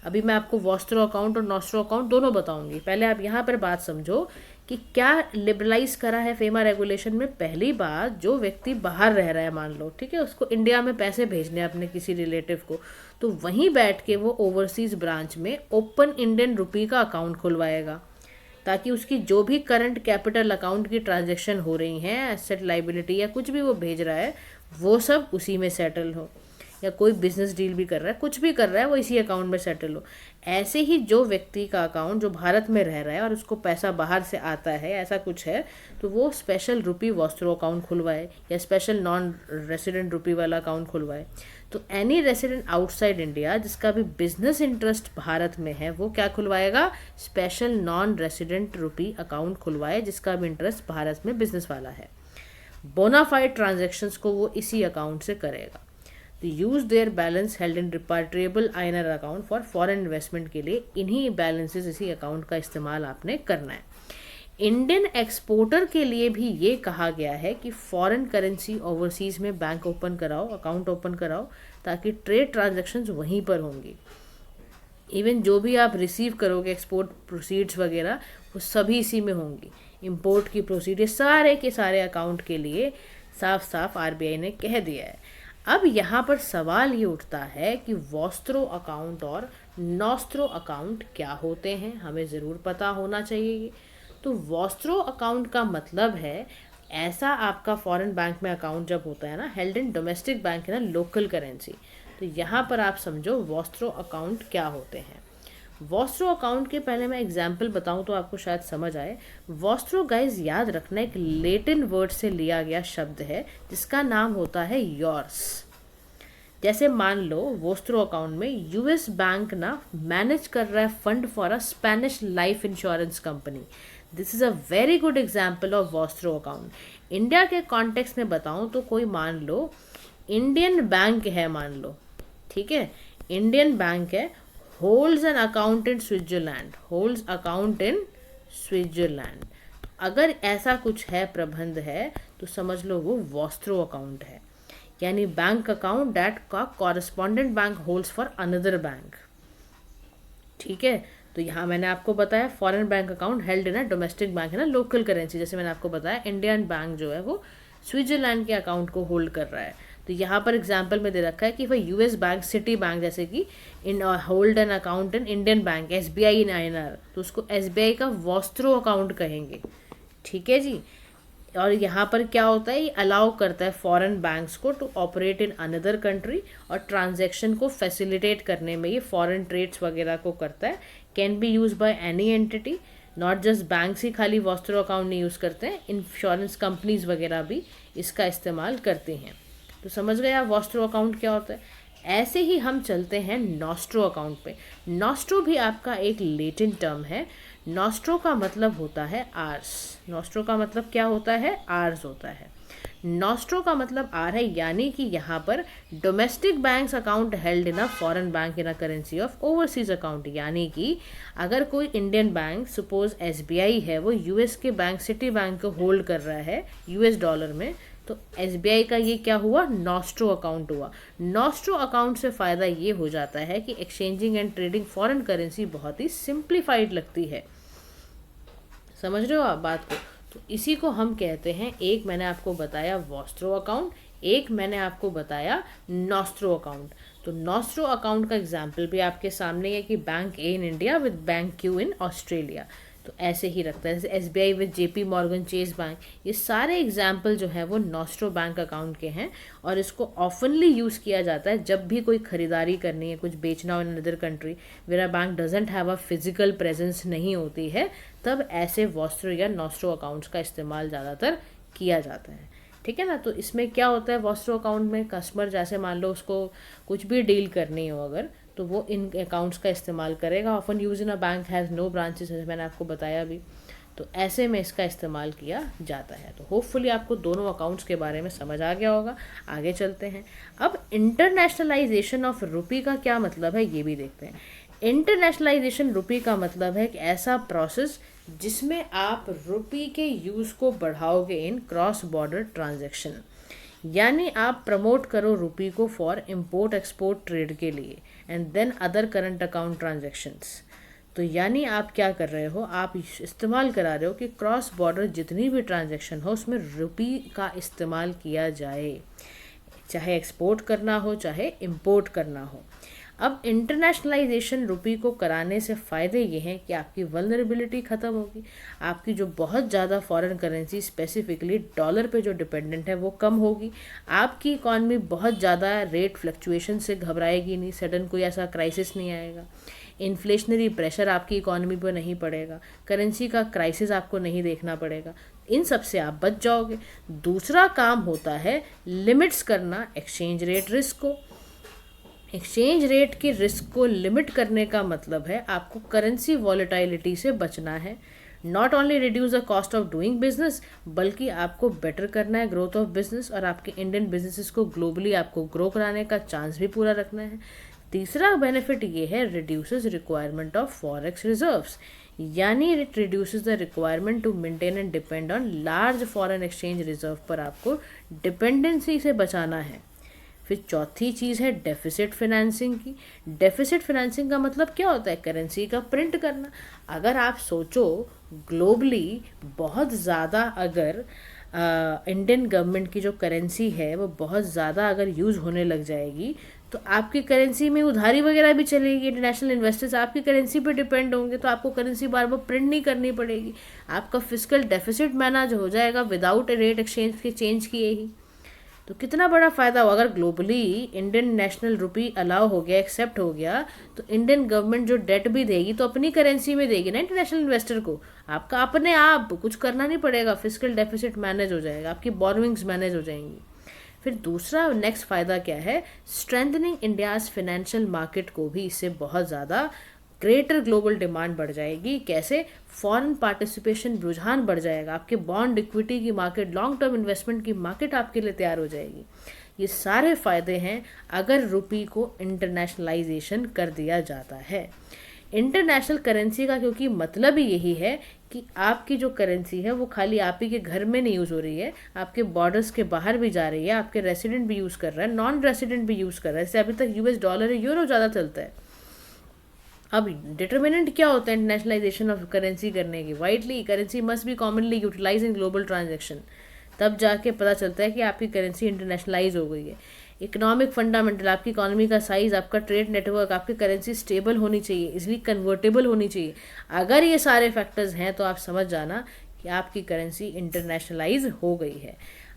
अभी मैं आपको वॉस्त्रो अकाउंट और नॉस्ट्रो अकाउंट दोनों बताऊंगी। पहले आप यहाँ पर बात समझो कि क्या लिबरलाइज करा है फेमा रेगुलेशन में। पहली बात, जो व्यक्ति बाहर रह रहा है, मान लो, ठीक है, उसको इंडिया में पैसे भेजने अपने किसी रिलेटिव को, तो वहीं बैठ के वो ओवरसीज ब्रांच में ओपन इंडियन रुपी का अकाउंट खुलवाएगा, ताकि उसकी जो भी करंट कैपिटल अकाउंट की ट्रांजैक्शन हो रही हैं, एसेट लाइबिलिटी या कुछ भी वो भेज रहा है, वो सब उसी में सेटल हो। या कोई बिजनेस डील भी कर रहा है, कुछ भी कर रहा है, वो इसी अकाउंट में सेटल हो। ऐसे ही जो व्यक्ति का अकाउंट जो भारत में रह रहा है और उसको पैसा बाहर से आता है, ऐसा कुछ है, तो वो स्पेशल रुपी वॉस्त्रो अकाउंट खुलवाए या स्पेशल नॉन रेसिडेंट रुपी वाला अकाउंट खुलवाए। तो एनी रेसिडेंट आउटसाइड इंडिया जिसका भी बिजनेस इंटरेस्ट भारत में है, वो क्या खुलवाएगा, स्पेशल नॉन रेसिडेंट रुपी अकाउंट खुलवाए, जिसका भी इंटरेस्ट भारत में बिजनेस वाला है। बोनाफाइड ट्रांजेक्शन्स को वो इसी अकाउंट से करेगा। तो use their balance held in repatriable INR account for foreign investment के लिए इन्हीं बैलेंसेस, इसी अकाउंट का इस्तेमाल आपने करना है। इंडियन एक्सपोर्टर के लिए भी ये कहा गया है कि फॉरेन करेंसी ओवरसीज़ में बैंक ओपन कराओ, अकाउंट ओपन कराओ, ताकि ट्रेड ट्रांजैक्शंस वहीं पर होंगी। इवन जो भी आप रिसीव करोगे एक्सपोर्ट प्रोसीड्स वगैरह, वो सभी इसी में होंगी। इंपोर्ट की प्रोसीड, ये सारे के सारे अकाउंट के लिए साफ साफ RBI ने कह दिया है। अब यहाँ पर सवाल ये उठता है कि वॉस्त्रो अकाउंट और नॉस्त्रो अकाउंट क्या होते हैं, हमें ज़रूर पता होना चाहिए। तो वॉस्त्रो अकाउंट का मतलब है ऐसा आपका फॉरेन बैंक में अकाउंट जब होता है ना, हेल्ड इन डोमेस्टिक बैंक है ना, लोकल करेंसी। तो यहाँ पर आप समझो वॉस्त्रो अकाउंट क्या होते हैं। वॉस्त्रो अकाउंट के पहले मैं एग्जाम्पल बताऊं तो आपको शायद समझ आए। वॉस्त्रो गाइज याद रखना एक लेटिन वर्ड से लिया गया शब्द है जिसका नाम होता है योर्स। जैसे मान लो वॉस्त्रो अकाउंट में US बैंक ना मैनेज कर रहा है fund for a Spanish life insurance company. This is a very good example of vostro account. India के कॉन्टेक्स्ट में बताऊं तो कोई मान लो इंडियन बैंक है, मान लो, ठीक है, इंडियन बैंक है, holds an account in Switzerland, holds account in Switzerland. अगर ऐसा कुछ है, प्रबंध है, तो समझ लो वो वॉस्त्रो अकाउंट है, यानी बैंक अकाउंट दैट का correspondent bank holds for another bank. ठीक है, तो यहाँ मैंने आपको बताया foreign bank account held in domestic bank है ना, लोकल करेंसी। जैसे मैंने आपको बताया इंडियन बैंक जो है वो स्विट्जरलैंड के अकाउंट को होल्ड कर रहा है। तो यहाँ पर एग्जाम्पल में दे रखा है कि भाई US बैंक, सिटी बैंक जैसे कि इन hold an account in Indian bank, SBI in INR, तो उसको SBI का वॉस्त्रो अकाउंट कहेंगे। ठीक है जी। और यहाँ पर क्या होता है, ये अलाउ करता है फॉरेन बैंक्स को to operate in another country, और ट्रांजैक्शन को फैसिलिटेट करने में ये फॉरेन ट्रेड्स वगैरह को करता है। Can be use by any entity, not just banks ही खाली वॉस्त्रो अकाउंट नहीं यूज़ करते हैं, इंश्योरेंस कंपनीज वगैरह भी इसका इस्तेमाल करते हैं। तो समझ गए आप वॉस्त्रो अकाउंट क्या होता है। ऐसे ही हम चलते हैं नॉस्ट्रो अकाउंट पे। नॉस्ट्रो भी आपका एक लेटिन टर्म है। नॉस्ट्रो का मतलब होता है आर्स। नॉस्ट्रो का मतलब क्या होता है, आर्स होता है। नॉस्ट्रो का मतलब आर है, यानी कि यहाँ पर domestic banks account held in a foreign bank in a currency of overseas account, यानी कि अगर कोई इंडियन बैंक, सपोज SBI है, वो US के बैंक सिटी बैंक को होल्ड कर रहा है US डॉलर में, तो SBI का ये क्या हुआ, नॉस्ट्रो अकाउंट हुआ। नॉस्ट्रो अकाउंट से फ़ायदा ये हो जाता है कि exchanging and trading foreign currency बहुत ही सिंप्लीफाइड लगती है। समझ रहे हो आप बात को। तो इसी को हम कहते हैं, एक मैंने आपको बताया वॉस्त्रो अकाउंट, एक मैंने आपको बताया नॉस्ट्रो अकाउंट। तो नॉस्ट्रो अकाउंट का एग्जाम्पल भी आपके सामने है कि bank A in India with bank Q in Australia. तो ऐसे ही रखता है, जैसे SBI with JP Morgan Chase bank. ये सारे एग्जाम्पल जो है वो नॉस्ट्रो बैंक अकाउंट के हैं, और इसको ऑफनली यूज़ किया जाता है जब भी कोई खरीदारी करनी है, कुछ बेचना हो in other country, where a bank doesn't have a physical presence नहीं होती है, तब ऐसे वॉस्त्रो या नॉस्ट्रो अकाउंट्स का इस्तेमाल ज़्यादातर किया जाता है। ठीक है ना। तो इसमें क्या होता है, वॉस्ट्रो अकाउंट में कस्टमर जैसे मान लो उसको कुछ भी डील करनी हो अगर, तो वो इन अकाउंट्स का इस्तेमाल करेगा। Often use in a bank has no branches, मैंने आपको बताया भी। तो ऐसे में इसका इस्तेमाल किया जाता है। तो होपफुली आपको दोनों अकाउंट्स के बारे में समझ आ गया होगा। आगे चलते हैं। अब इंटरनेशनलाइजेशन ऑफ रुपी का क्या मतलब है ये भी देखते हैं। इंटरनेशनलाइजेशन रुपी का मतलब है कि ऐसा प्रोसेस जिसमें आप रुपी के यूज़ को बढ़ाओगे इन क्रॉस बॉर्डर ट्रांजैक्शन, यानी आप प्रमोट करो रुपी को फॉर इम्पोर्ट एक्सपोर्ट ट्रेड के लिए and then other current account transactions. तो यानी आप क्या कर रहे हो, आप इस्तेमाल करा रहे हो कि क्रॉस बॉर्डर जितनी भी ट्रांजैक्शन हो उसमें रुपी का इस्तेमाल किया जाए, चाहे एक्सपोर्ट करना हो चाहे इंपोर्ट करना हो। अब इंटरनेशनलाइजेशन रुपी को कराने से फ़ायदे ये हैं कि आपकी वल्नरेबिलिटी ख़त्म होगी, आपकी जो बहुत ज़्यादा फॉरेन करेंसी स्पेसिफिकली डॉलर पे जो डिपेंडेंट है वो कम होगी, आपकी इकॉनमी बहुत ज़्यादा रेट फ्लक्चुएशन से घबराएगी नहीं, सडन कोई ऐसा क्राइसिस नहीं आएगा, इन्फ्लेशनरी प्रेशर आपकी इकॉनमी पर नहीं पड़ेगा, करेंसी का क्राइसिस आपको नहीं देखना पड़ेगा, इन सब से आप बच जाओगे। दूसरा काम होता है लिमिट्स करना एक्सचेंज रेट रिस्क को। एक्सचेंज रेट के रिस्क को लिमिट करने का मतलब है आपको करेंसी वॉलेटिलिटी से बचना है। Not only reduce the cost of doing business, बल्कि आपको बेटर करना है ग्रोथ ऑफ बिजनेस और आपके इंडियन बिजनेसेस को ग्लोबली आपको ग्रो कराने का चांस भी पूरा रखना है। तीसरा बेनिफिट ये है reduces requirement of forex reserves, यानी it reduces the requirement to maintain and depend on large foreign exchange reserve पर आपको डिपेंडेंसी से बचाना है। फिर चौथी चीज़ है डेफिसिट फाइनेंसिंग की। डेफिसिट फाइनेंसिंग का मतलब क्या होता है, करेंसी का प्रिंट करना। अगर आप सोचो ग्लोबली बहुत ज़्यादा अगर इंडियन गवर्नमेंट की जो करेंसी है वो बहुत ज़्यादा अगर यूज़ होने लग जाएगी तो आपकी करेंसी में उधारी वगैरह भी चलेगी, इंटरनेशनल इन्वेस्टर्स आपकी करेंसी पे डिपेंड होंगे, तो आपको करेंसी बार बार प्रिंट नहीं करनी पड़ेगी, आपका फिजिकल डेफिसिट मैनेज हो जाएगा विदाउट रेट एक्सचेंज के चेंज किए ही। तो कितना बड़ा फ़ायदा हुआ अगर ग्लोबली इंडियन नेशनल रुपी अलाउ हो गया, एक्सेप्ट हो गया, तो इंडियन गवर्नमेंट जो डेट भी देगी तो अपनी करेंसी में देगी ना इंटरनेशनल इन्वेस्टर को, आपका अपने आप कुछ करना नहीं पड़ेगा, फिजिकल डेफिसिट मैनेज हो जाएगा, आपकी बोरोइंग्स मैनेज हो जाएंगी। फिर दूसरा नेक्स्ट फ़ायदा क्या है, स्ट्रेंथनिंग इंडियाज़ फाइनेंशियल मार्केट को भी इससे बहुत ज़्यादा ग्रेटर ग्लोबल डिमांड बढ़ जाएगी। कैसे, फॉरेन पार्टिसिपेशन रुझान बढ़ जाएगा, आपके बॉन्ड इक्विटी की मार्केट, लॉन्ग टर्म इन्वेस्टमेंट की मार्केट आपके लिए तैयार हो जाएगी। ये सारे फ़ायदे हैं अगर रुपी को इंटरनेशनलाइजेशन कर दिया जाता है। इंटरनेशनल करेंसी का क्योंकि मतलब ही यही है कि आपकी जो करेंसी है वो खाली आप ही के घर में नहीं यूज़ हो रही है, आपके बॉर्डर्स के बाहर भी जा रही है, आपके रेसिडेंट भी यूज़ कर रहा है, नॉन रेसिडेंट भी यूज़ कर रहा है। जैसे अभी तक यूएस डॉलर है, यूरो ज़्यादा चलता है। अब डिटर्मिनेंट क्या होता है इंटरनेशनलाइजेशन ऑफ करेंसी करने की, widely currency must be commonly utilise in global transaction, तब जाके पता चलता है कि आपकी करेंसी इंटरनेशनलाइज हो गई है। इकोनॉमिक फंडामेंटल, आपकी इकोनॉमी का साइज, आपका ट्रेड नेटवर्क, आपकी करेंसी स्टेबल होनी चाहिए, इसलिए कन्वर्टेबल होनी चाहिए। अगर ये सारे फैक्टर्स हैं तो आप समझ जाना कि आपकी करेंसी इंटरनेशनलाइज हो गई है।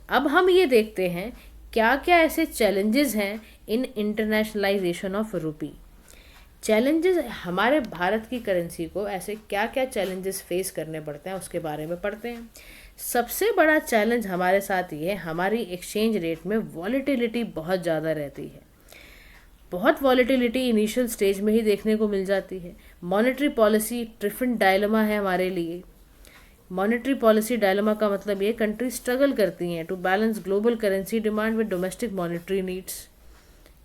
अब हम ये देखते हैं क्या क्या ऐसे चैलेंजेस हैं इन इंटरनेशनलाइजेशन ऑफ रुपी। चैलेंजेस, हमारे भारत की करेंसी को ऐसे क्या क्या चैलेंजेस फेस करने पड़ते हैं उसके बारे में पढ़ते हैं। सबसे बड़ा चैलेंज हमारे साथ ये है, हमारी एक्सचेंज रेट में वॉलेटिलिटी बहुत ज़्यादा रहती है। बहुत वॉलेटिलिटी इनिशियल स्टेज में ही देखने को मिल जाती है। मॉनेटरी पॉलिसी ट्रिफिन डायलेमा है हमारे लिए। मॉनेटरी पॉलिसी डायलेमा का मतलब ये, कंट्री स्ट्रगल करती हैं to balance global currency demand with domestic monetary needs.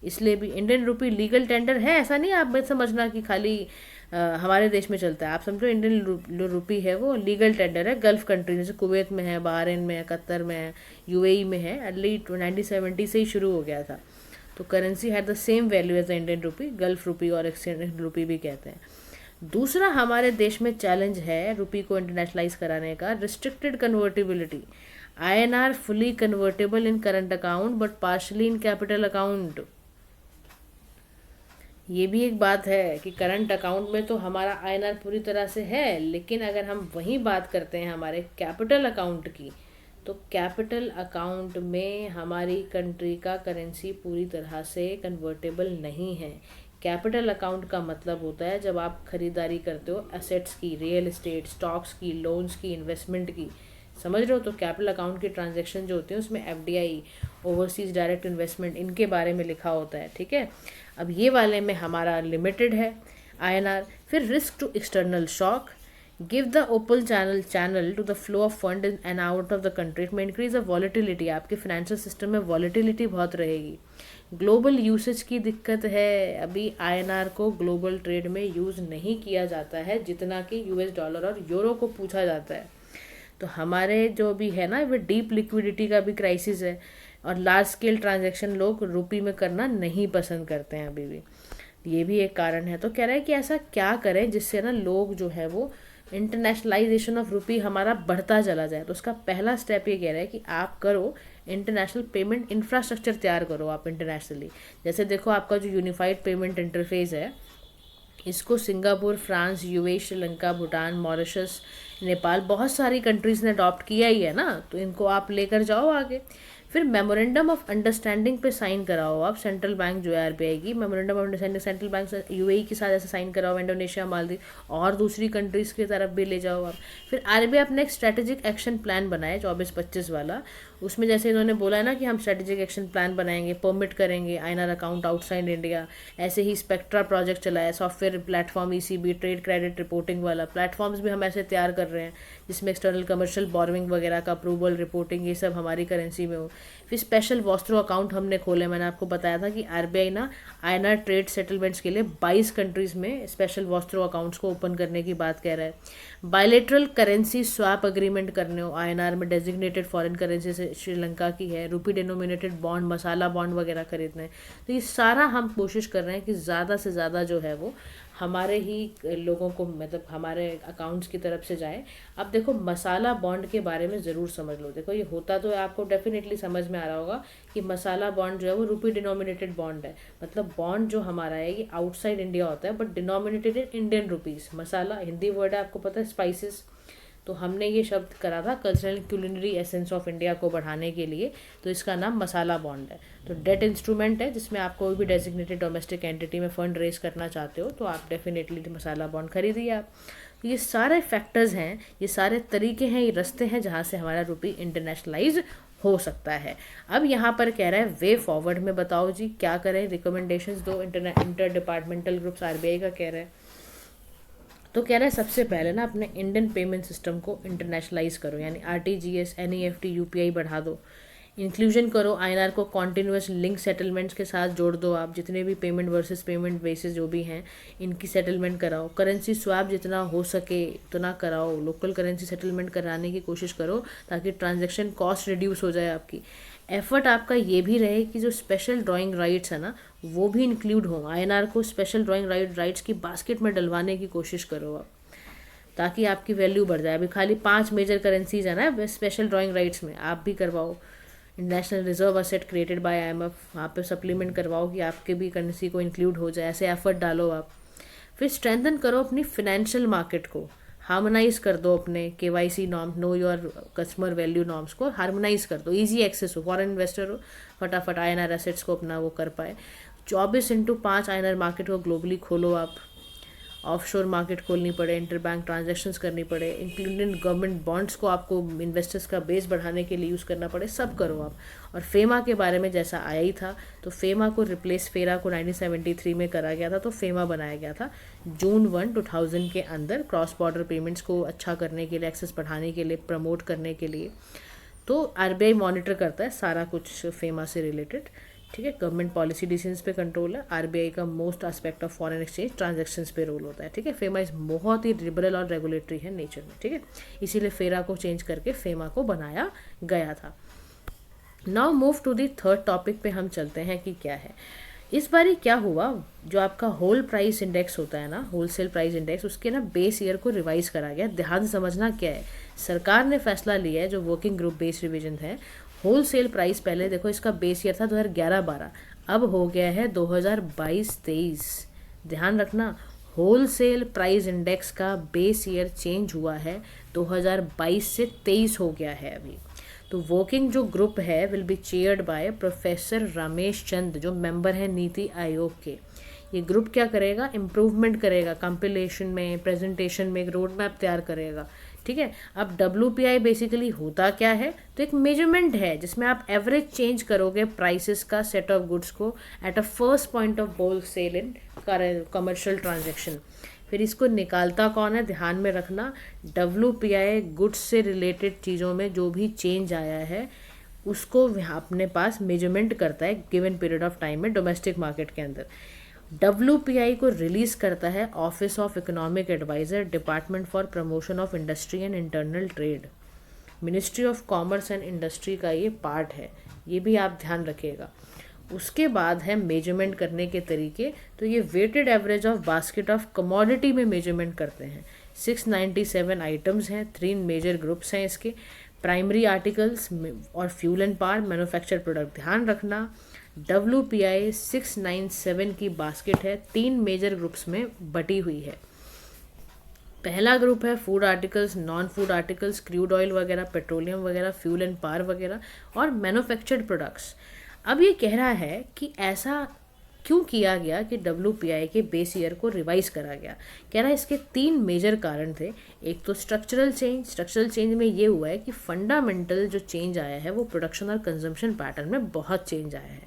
इसलिए भी इंडियन रुपी लीगल टेंडर है, ऐसा नहीं आप समझना कि खाली हमारे देश में चलता है। आप समझो इंडियन रुपी है वो लीगल टेंडर है गल्फ कंट्री, जैसे कुवैत में है, बहरीन में है, कतर में है, यूएई में है। अर्ली 1970 से ही शुरू हो गया था। तो currency had the same value as the Indian rupee, gulf rupee और एक्सचेंज रुपी भी कहते हैं। दूसरा हमारे देश में चैलेंज है रुपी को इंटरनेशनलाइज कराने का, restricted convertibility. INR fully convertible in current account but partially in capital account. ये भी एक बात है कि करंट अकाउंट में तो हमारा INR पूरी तरह से है, लेकिन अगर हम वहीं बात करते हैं हमारे कैपिटल अकाउंट की, तो कैपिटल अकाउंट में हमारी कंट्री का करेंसी पूरी तरह से कन्वर्टेबल नहीं है। कैपिटल अकाउंट का मतलब होता है जब आप खरीदारी करते हो एसेट्स की, रियल एस्टेट, स्टॉक्स की, लोन्स की, इन्वेस्टमेंट की, समझ रहे हो? तो कैपिटल अकाउंट की ट्रांजैक्शन जो होती है उसमें एफडीआई, ओवरसीज डायरेक्ट इन्वेस्टमेंट, इनके बारे में लिखा होता है, ठीक है। अब ये वाले में हमारा लिमिटेड है आईएनआर। फिर risk to external shock, give the open channel to the flow of fund in and out of the country, it may increase the volatility, आपके फाइनेंशियल सिस्टम में वॉलेटिलिटी बहुत रहेगी। ग्लोबल यूसेज की दिक्कत है, अभी आईएनआर को ग्लोबल ट्रेड में यूज़ नहीं किया जाता है जितना कि यूएस डॉलर और यूरो को पूछा जाता है। तो हमारे जो भी है ना, वो डीप लिक्विडिटी का भी क्राइसिस है, और लार्ज स्केल ट्रांजैक्शन लोग रुपी में करना नहीं पसंद करते हैं अभी भी, ये भी एक कारण है। तो कह रहा है कि ऐसा क्या करें जिससे ना लोग जो है वो इंटरनेशनलाइजेशन ऑफ रुपी हमारा बढ़ता चला जाए। तो उसका पहला स्टेप ये कह रहा है कि आप करो इंटरनेशनल पेमेंट इंफ्रास्ट्रक्चर तैयार करो आप इंटरनेशनली। जैसे देखो आपका जो यूनिफाइड पेमेंट इंटरफेस है, इसको Singapore, France, UAE, Sri Lanka, Bhutan, Mauritius, Nepal, बहुत सारी कंट्रीज़ ने अडॉप्ट किया ही है ना, तो इनको आप लेकर जाओ आगे। फिर मेमोरेंडम ऑफ अंडरस्टैंडिंग पे साइन कराओ आप, सेंट्रल बैंक जो है आरबीआई की memorandum of understanding central bank UAE के साथ ऐसे साइन कराओ, इंडोनेशिया, मालदीव और दूसरी कंट्रीज़ की तरफ भी ले जाओ आप। फिर आरबीआई अपने एक स्ट्रेटेजिक एक्शन प्लान बनाए 24-25 वाला, उसमें जैसे इन्होंने बोला है ना कि हम स्ट्रेटेजिक एक्शन प्लान बनाएंगे, परमिट करेंगे आईएनआर अकाउंट आउटसाइड इंडिया, ऐसे ही स्पेक्ट्रा प्रोजेक्ट चलाया, software platform, ECB, trade credit reporting वाला प्लेटफॉर्म्स भी हम ऐसे तैयार कर रहे हैं जिसमें एक्सटर्नल कमर्शियल बोरोइंग वगैरह का अप्रूवल, रिपोर्टिंग, ये सब हमारी करेंसी में हो। फिर स्पेशल वॉस्त्रो अकाउंट हमने खोले, मैंने आपको बताया था कि आरबीआई ना आईएनआर ट्रेड सेटलमेंट्स के लिए 22 कंट्रीज़ में स्पेशल वॉस्त्रो अकाउंट्स को ओपन करने की बात कह रहा है। बायलेटरल करेंसी स्वैप अग्रीमेंट करने हो आईएनआर में, डेजिग्नेटेड फॉरेन करेंसी से श्रीलंका की है, रुपी डिनोमिनेटेड बॉन्ड, मसाला बॉन्ड वगैरह खरीदने हैं। तो ये सारा हम कोशिश कर रहे हैं कि ज़्यादा से ज़्यादा जो है वो हमारे ही लोगों को, मतलब हमारे अकाउंट्स की तरफ से जाए। अब देखो मसाला बॉन्ड के बारे में ज़रूर समझ लो। देखो ये होता तो आपको डेफिनेटली समझ में आ रहा होगा कि मसाला बॉन्ड जो है वो रुपी डिनोमिनेटेड बॉन्ड है, मतलब बॉन्ड जो हमारा है ये आउटसाइड इंडिया होता है but denominated in Indian rupees. Masala Hindi word है, आपको पता है, स्पाइसेस। तो हमने ये शब्द करा था cultural culinary essence of India को बढ़ाने के लिए, तो इसका नाम मसाला बॉन्ड है। तो डेट इंस्ट्रूमेंट है जिसमें आप कोई भी डेजिग्नेटेड डोमेस्टिक एंटिटी में फ़ंड रेज करना चाहते हो तो आप डेफिनेटली मसाला बॉन्ड खरीदिए आप। तो ये सारे फैक्टर्स हैं, ये सारे तरीके हैं, ये रास्ते हैं जहाँ से हमारा रुपी इंटरनेशनलाइज हो सकता है। अब यहाँ पर कह रहा है वे फॉरवर्ड में बताओ जी क्या करें, रिकमेंडेशंस दो। इंटर डिपार्टमेंटल ग्रुप्स आरबीआई का कह रहा है, तो कह रहा है सबसे पहले ना अपने इंडियन पेमेंट सिस्टम को इंटरनेशनलाइज करो, यानी आरटीजीएस, एनईएफटी, यूपीआई बढ़ा दो। इंक्लूजन करो आईएनआर को कॉन्टिन्यूस लिंक सेटलमेंट्स के साथ जोड़ दो आप, जितने भी पेमेंट वर्सेस पेमेंट बेसिस जो भी हैं इनकी सेटलमेंट कराओ। करेंसी स्वैप जितना हो सके उतना कराओ, लोकल करेंसी सेटलमेंट कराने की कोशिश करो ताकि ट्रांजैक्शन कॉस्ट रिड्यूस हो जाए आपकी। एफर्ट आपका ये भी रहे कि जो स्पेशल ड्राइंग राइट्स है ना वो भी इंक्लूड हो, आईएनआर को स्पेशल ड्राइंग राइट्स की बास्केट में डलवाने की कोशिश करो आप, ताकि आपकी वैल्यू बढ़ जाए। अभी खाली 5 मेजर करेंसीज है ना स्पेशल ड्राइंग राइट्स में, आप भी करवाओ। National reserve asset created by IMF, वहाँ पे सप्लीमेंट करवाओ कि आपके भी करेंसी को इंक्लूड हो जाए, ऐसे एफर्ट डालो आप। फिर स्ट्रेंथन करो अपनी फिनेंशियल मार्केट को, हार्मोनाइज कर दो अपने KYC norm, know your customer value norms को हार्मोनाइज कर दो, इजी एक्सेस हो, फॉरेन इन्वेस्टर हो फटाफट आईएनआर एसेट्स को अपना वो कर पाए। 24/5 आईएनआर मार्केट को ग्लोबली खोलो आप, ऑफशोर मार्केट खोलनी पड़े, इंटर बैंक ट्रांजेक्शन्स करनी पड़े, इंक्लूडिंग गवर्नमेंट बॉन्ड्स को आपको इन्वेस्टर्स का बेस बढ़ाने के लिए यूज़ करना पड़े, सब करो आप। और फेमा के बारे में जैसा आया ही था, तो फेमा को रिप्लेस, फेरा को 1973 में करा गया था तो फेमा बनाया गया था जून 1, 2000 के अंदर, क्रॉस बॉर्डर पेमेंट्स को अच्छा करने के लिए, एक्सेस बढ़ाने के लिए, प्रमोट करने के लिए। तो आरबीआई मॉनिटर करता है सारा कुछ फेमा से रिलेटेड, ठीक है। गवर्नमेंट पॉलिसी डिसीजंस पे कंट्रोल है, आरबीआई का most aspect of foreign exchange transactions पे रोल होता है, ठीक है। फेमा इस बहुत ही लिबरल और रेगुलेटरी है नेचर में, ठीक है, इसीलिए फेरा को चेंज करके फेमा को बनाया गया था। Now move to the third topic पे हम चलते हैं कि क्या है इस बारी क्या हुआ। जो आपका होल प्राइस इंडेक्स होता है ना, होलसेल प्राइस इंडेक्स, उसके ना बेस ईयर को रिवाइज करा गया। ध्यान से समझना क्या है, सरकार ने फैसला लिया है, जो वर्किंग ग्रुप बेस रिवीजन है, होलसेल प्राइस पहले देखो इसका बेस ईयर था 2011-12, अब हो गया है 2022-23। ध्यान रखना, होलसेल प्राइस इंडेक्स का बेस ईयर चेंज हुआ है, 2022 से 23 हो गया है अभी। तो वर्किंग जो ग्रुप है will be chaired by professor Ramesh Chand, जो मेंबर है नीति आयोग के। ये ग्रुप क्या करेगा, इम्प्रूवमेंट करेगा, कंपिलेशन में, प्रेजेंटेशन में एक रोड मैप तैयार करेगा, ठीक है। अब WPI बेसिकली होता क्या है, तो एक मेजरमेंट है जिसमें आप एवरेज चेंज करोगे प्राइसेस का सेट ऑफ गुड्स को at a first point of wholesale in commercial transaction. फिर इसको निकालता कौन है, ध्यान में रखना, WPI गुड्स से रिलेटेड चीज़ों में जो भी चेंज आया है उसको यहाँ अपने पास मेजरमेंट करता है गिवन पीरियड ऑफ टाइम में डोमेस्टिक मार्केट के अंदर। WPI को रिलीज करता है office of economic adviser, department for promotion of industry and internal trade, ministry of commerce and industry का ये पार्ट है, ये भी आप ध्यान रखिएगा। उसके बाद है मेजरमेंट करने के तरीके, तो ये weighted average of basket of commodity में मेजरमेंट करते हैं। 697 आइटम्स हैं, 3 मेजर ग्रुप्स हैं इसके, प्राइमरी आर्टिकल्स और fuel and power, manufacture product. ध्यान रखना WPI 697 की बास्केट है, 3 मेजर ग्रुप्स में बटी हुई है। पहला ग्रुप है food articles, non food articles, crude oil वगैरह, पेट्रोलियम वगैरह, फ्यूल एंड पावर वगैरह, और मैन्युफैक्चर्ड प्रोडक्ट्स। अब ये कह रहा है कि ऐसा क्यों किया गया कि WPI के बेस ईयर को रिवाइज करा गया। कह रहा है इसके 3 मेजर कारण थे। एक तो स्ट्रक्चरल चेंज में ये हुआ है कि फंडामेंटल जो चेंज आया है वो प्रोडक्शन और कंजम्पशन पैटर्न में बहुत चेंज आया है।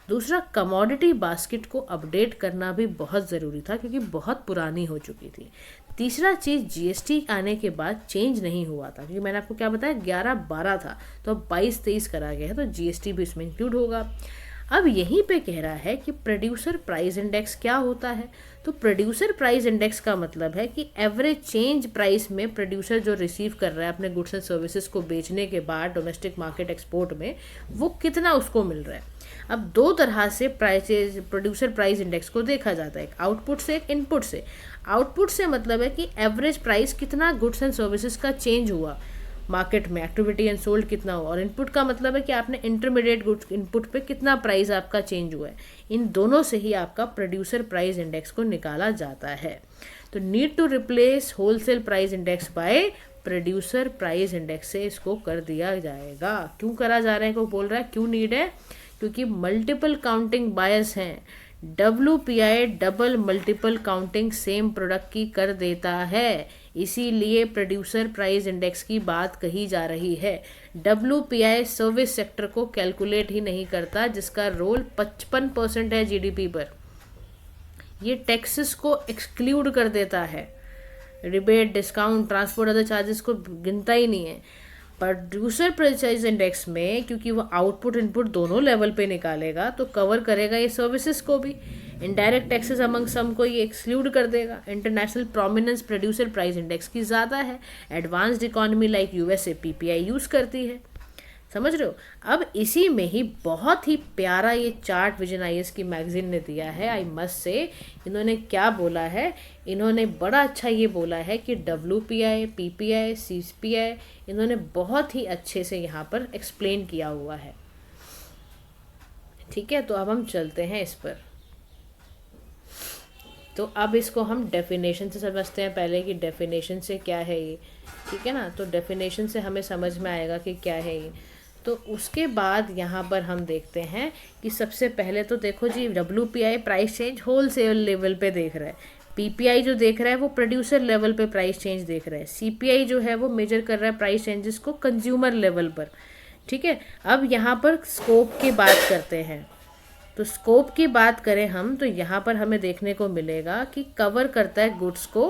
दूसरा, कमोडिटी बास्केट को अपडेट करना भी बहुत ज़रूरी था क्योंकि बहुत पुरानी हो चुकी थी। तीसरा चीज़, GST आने के बाद चेंज नहीं हुआ था क्योंकि मैंने आपको क्या बताया 11-12 था, तो अब 22-23 करा गया है, तो GST भी इसमें इंक्लूड होगा। अब यहीं पे कह रहा है कि प्रोड्यूसर प्राइस इंडेक्स क्या होता है। तो प्रोड्यूसर प्राइस इंडेक्स का मतलब है कि एवरेज चेंज प्राइस में प्रोड्यूसर जो रिसीव कर रहा है अपने गुड्स एंड सर्विसेज को बेचने के बाद डोमेस्टिक मार्केट एक्सपोर्ट में, वो कितना उसको मिल रहा है। अब 2 तरह से प्रोड्यूसर प्राइस इंडेक्स को देखा जाता है, एक आउटपुट से, एक इनपुट से। आउटपुट से मतलब है कि एवरेज प्राइस कितना गुड्स एंड सर्विसेज का चेंज हुआ मार्केट में, एक्टिविटी एंड सोल्ड कितना हुआ, और इनपुट का मतलब है कि आपने इंटरमीडिएट गुड्स इनपुट पे कितना प्राइस आपका चेंज हुआ है। इन दोनों से ही आपका प्रोड्यूसर प्राइस इंडेक्स को निकाला जाता है। तो need to replace wholesale price index by producer price index से इसको कर दिया जाएगा। क्यों करा जा रहा है, को बोल रहा है क्यों नीड है, क्योंकि मल्टीपल काउंटिंग बायस हैं। WPI double multiple counting same product की कर देता है, इसीलिए प्रोड्यूसर प्राइस इंडेक्स की बात कही जा रही है। WPI सर्विस सेक्टर को कैलकुलेट ही नहीं करता जिसका रोल 55% है GDP पर। ये टैक्सेस को एक्सक्लूड कर देता है, rebate, discount, transport, other charges को गिनता ही नहीं है। प्रोड्यूसर प्राइस इंडेक्स में क्योंकि वो आउटपुट इनपुट दोनों लेवल पे निकालेगा तो कवर करेगा ये सर्विसेज को भी। इनडायरेक्ट टैक्सेस अमंग सम को ये एक्सक्लूड कर देगा। International prominence producer price index की ज़्यादा है। Advanced economy like USA PPI use करती है, समझ रहे हो। अब इसी में ही बहुत ही प्यारा ये चार्ट विजन IAS की मैगजीन ने दिया है, आई मस्ट से। इन्होंने क्या बोला है, इन्होंने बड़ा अच्छा ये बोला है कि WPI, PPI, CPI इन्होंने बहुत ही अच्छे से यहाँ पर एक्सप्लेन किया हुआ है। ठीक है, तो अब हम चलते हैं इस पर। तो अब इसको हम डेफिनेशन से समझते हैं पहले कि डेफिनेशन से क्या है ये, ठीक है ना। तो डेफिनेशन से हमें समझ में आएगा कि क्या है ये। तो उसके बाद यहाँ पर हम देखते हैं कि सबसे पहले तो देखो जी, WPI price change wholesale level पे देख रहा है, PPI जो देख रहा है वो प्रोड्यूसर लेवल पे प्राइस चेंज देख रहा है, CPI जो है वो मेजर कर रहा है प्राइस चेंजेस को कंज्यूमर लेवल पर। ठीक है, अब यहाँ पर स्कोप की बात करते हैं। तो स्कोप की बात करें हम तो यहाँ पर हमें देखने को मिलेगा कि कवर करता है गुड्स को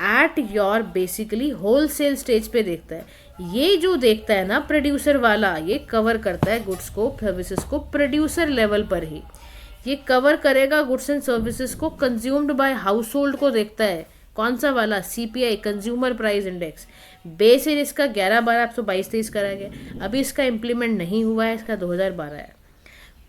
at your basically wholesale stage पे देखता है। ये जो देखता है ना प्रोड्यूसर वाला, ये कवर करता है गुड्स को, सर्विसेज को प्रोड्यूसर लेवल पर ही। ये कवर करेगा गुड्स एंड सर्विसेज को कंज्यूम्ड बाय हाउस होल्ड को देखता है। कौन सा वाला, CPI consumer price index. Base year इसका 11-12 तो 22-23 करा गया, अभी इसका इम्प्लीमेंट नहीं हुआ है, इसका 2012 है।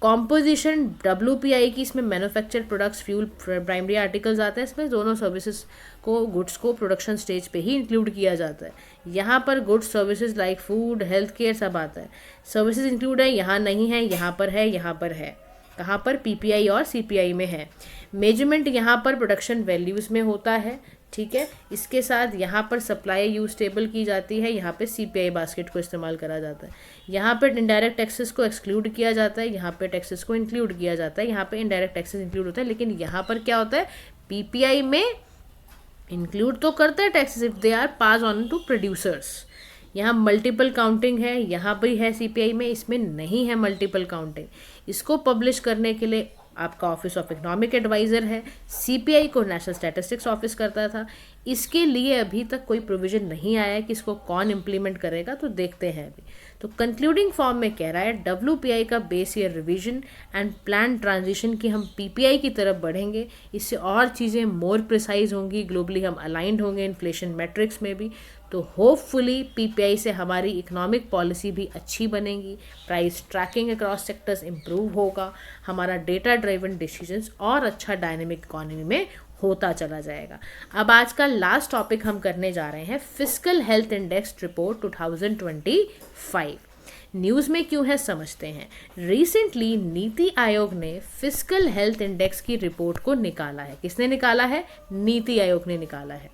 कॉम्पोजिशन WPI की, इसमें manufactured products, fuel, primary articles आते हैं, इसमें दोनों सर्विसेज को, गुड्स को प्रोडक्शन स्टेज पे ही इंक्लूड किया जाता है। यहाँ पर goods services like food, health care सब आता है। सर्विसेज इंक्लूड है, यहाँ नहीं है, यहाँ पर है, यहाँ पर है। कहाँ पर, PPI और CPI में है। मेजरमेंट यहाँ पर प्रोडक्शन वैल्यूज़ में होता है, ठीक है। इसके साथ यहाँ पर सप्लाई यूज टेबल की जाती है, यहाँ पे CPI बास्केट को इस्तेमाल करा जाता है। यहाँ पे इनडायरेक्ट टैक्सेस को एक्सक्लूड किया जाता है, यहाँ पे टैक्सेस को इंक्लूड किया जाता है। यहाँ पे इनडायरेक्ट टैक्सेस इंक्लूड होता है, लेकिन यहाँ पर क्या होता है, PPI में इंक्लूड तो करते हैं taxes if they are pass on to producers. यहाँ मल्टीपल काउंटिंग है, यहाँ भी है सीपीआई में, इसमें नहीं है मल्टीपल काउंटिंग। इसको पब्लिश करने के लिए आपका ऑफिस ऑफ इकोनॉमिक एडवाइज़र है, सीपीआई को नेशनल स्टैटिस्टिक्स ऑफिस करता था। इसके लिए अभी तक कोई प्रोविज़न नहीं आया है कि इसको कौन इम्प्लीमेंट करेगा, तो देखते हैं अभी। तो कंक्लूडिंग फॉर्म में कह रहा है डब्ल्यूपीआई का base year revision and plan transition की हम पीपीआई की तरफ बढ़ेंगे, इससे और चीज़ें मोर प्रिसाइज होंगी, ग्लोबली हम अलाइंड होंगे इन्फ्लेशन मैट्रिक्स में भी। तो होपफुली पीपीआई से हमारी इकोनॉमिक पॉलिसी भी अच्छी बनेगी, price tracking across sectors improve होगा, हमारा डेटा ड्राइवन डिसीजंस और अच्छा डायनेमिक इकोनॉमी में होता चला जाएगा। अब आज का लास्ट टॉपिक हम करने जा रहे हैं fiscal health index report 2025। News में क्यों है समझते हैं। रिसेंटली नीति आयोग ने फिस्कल हेल्थ इंडेक्स की रिपोर्ट को निकाला है। किसने निकाला है? नीति आयोग ने निकाला है।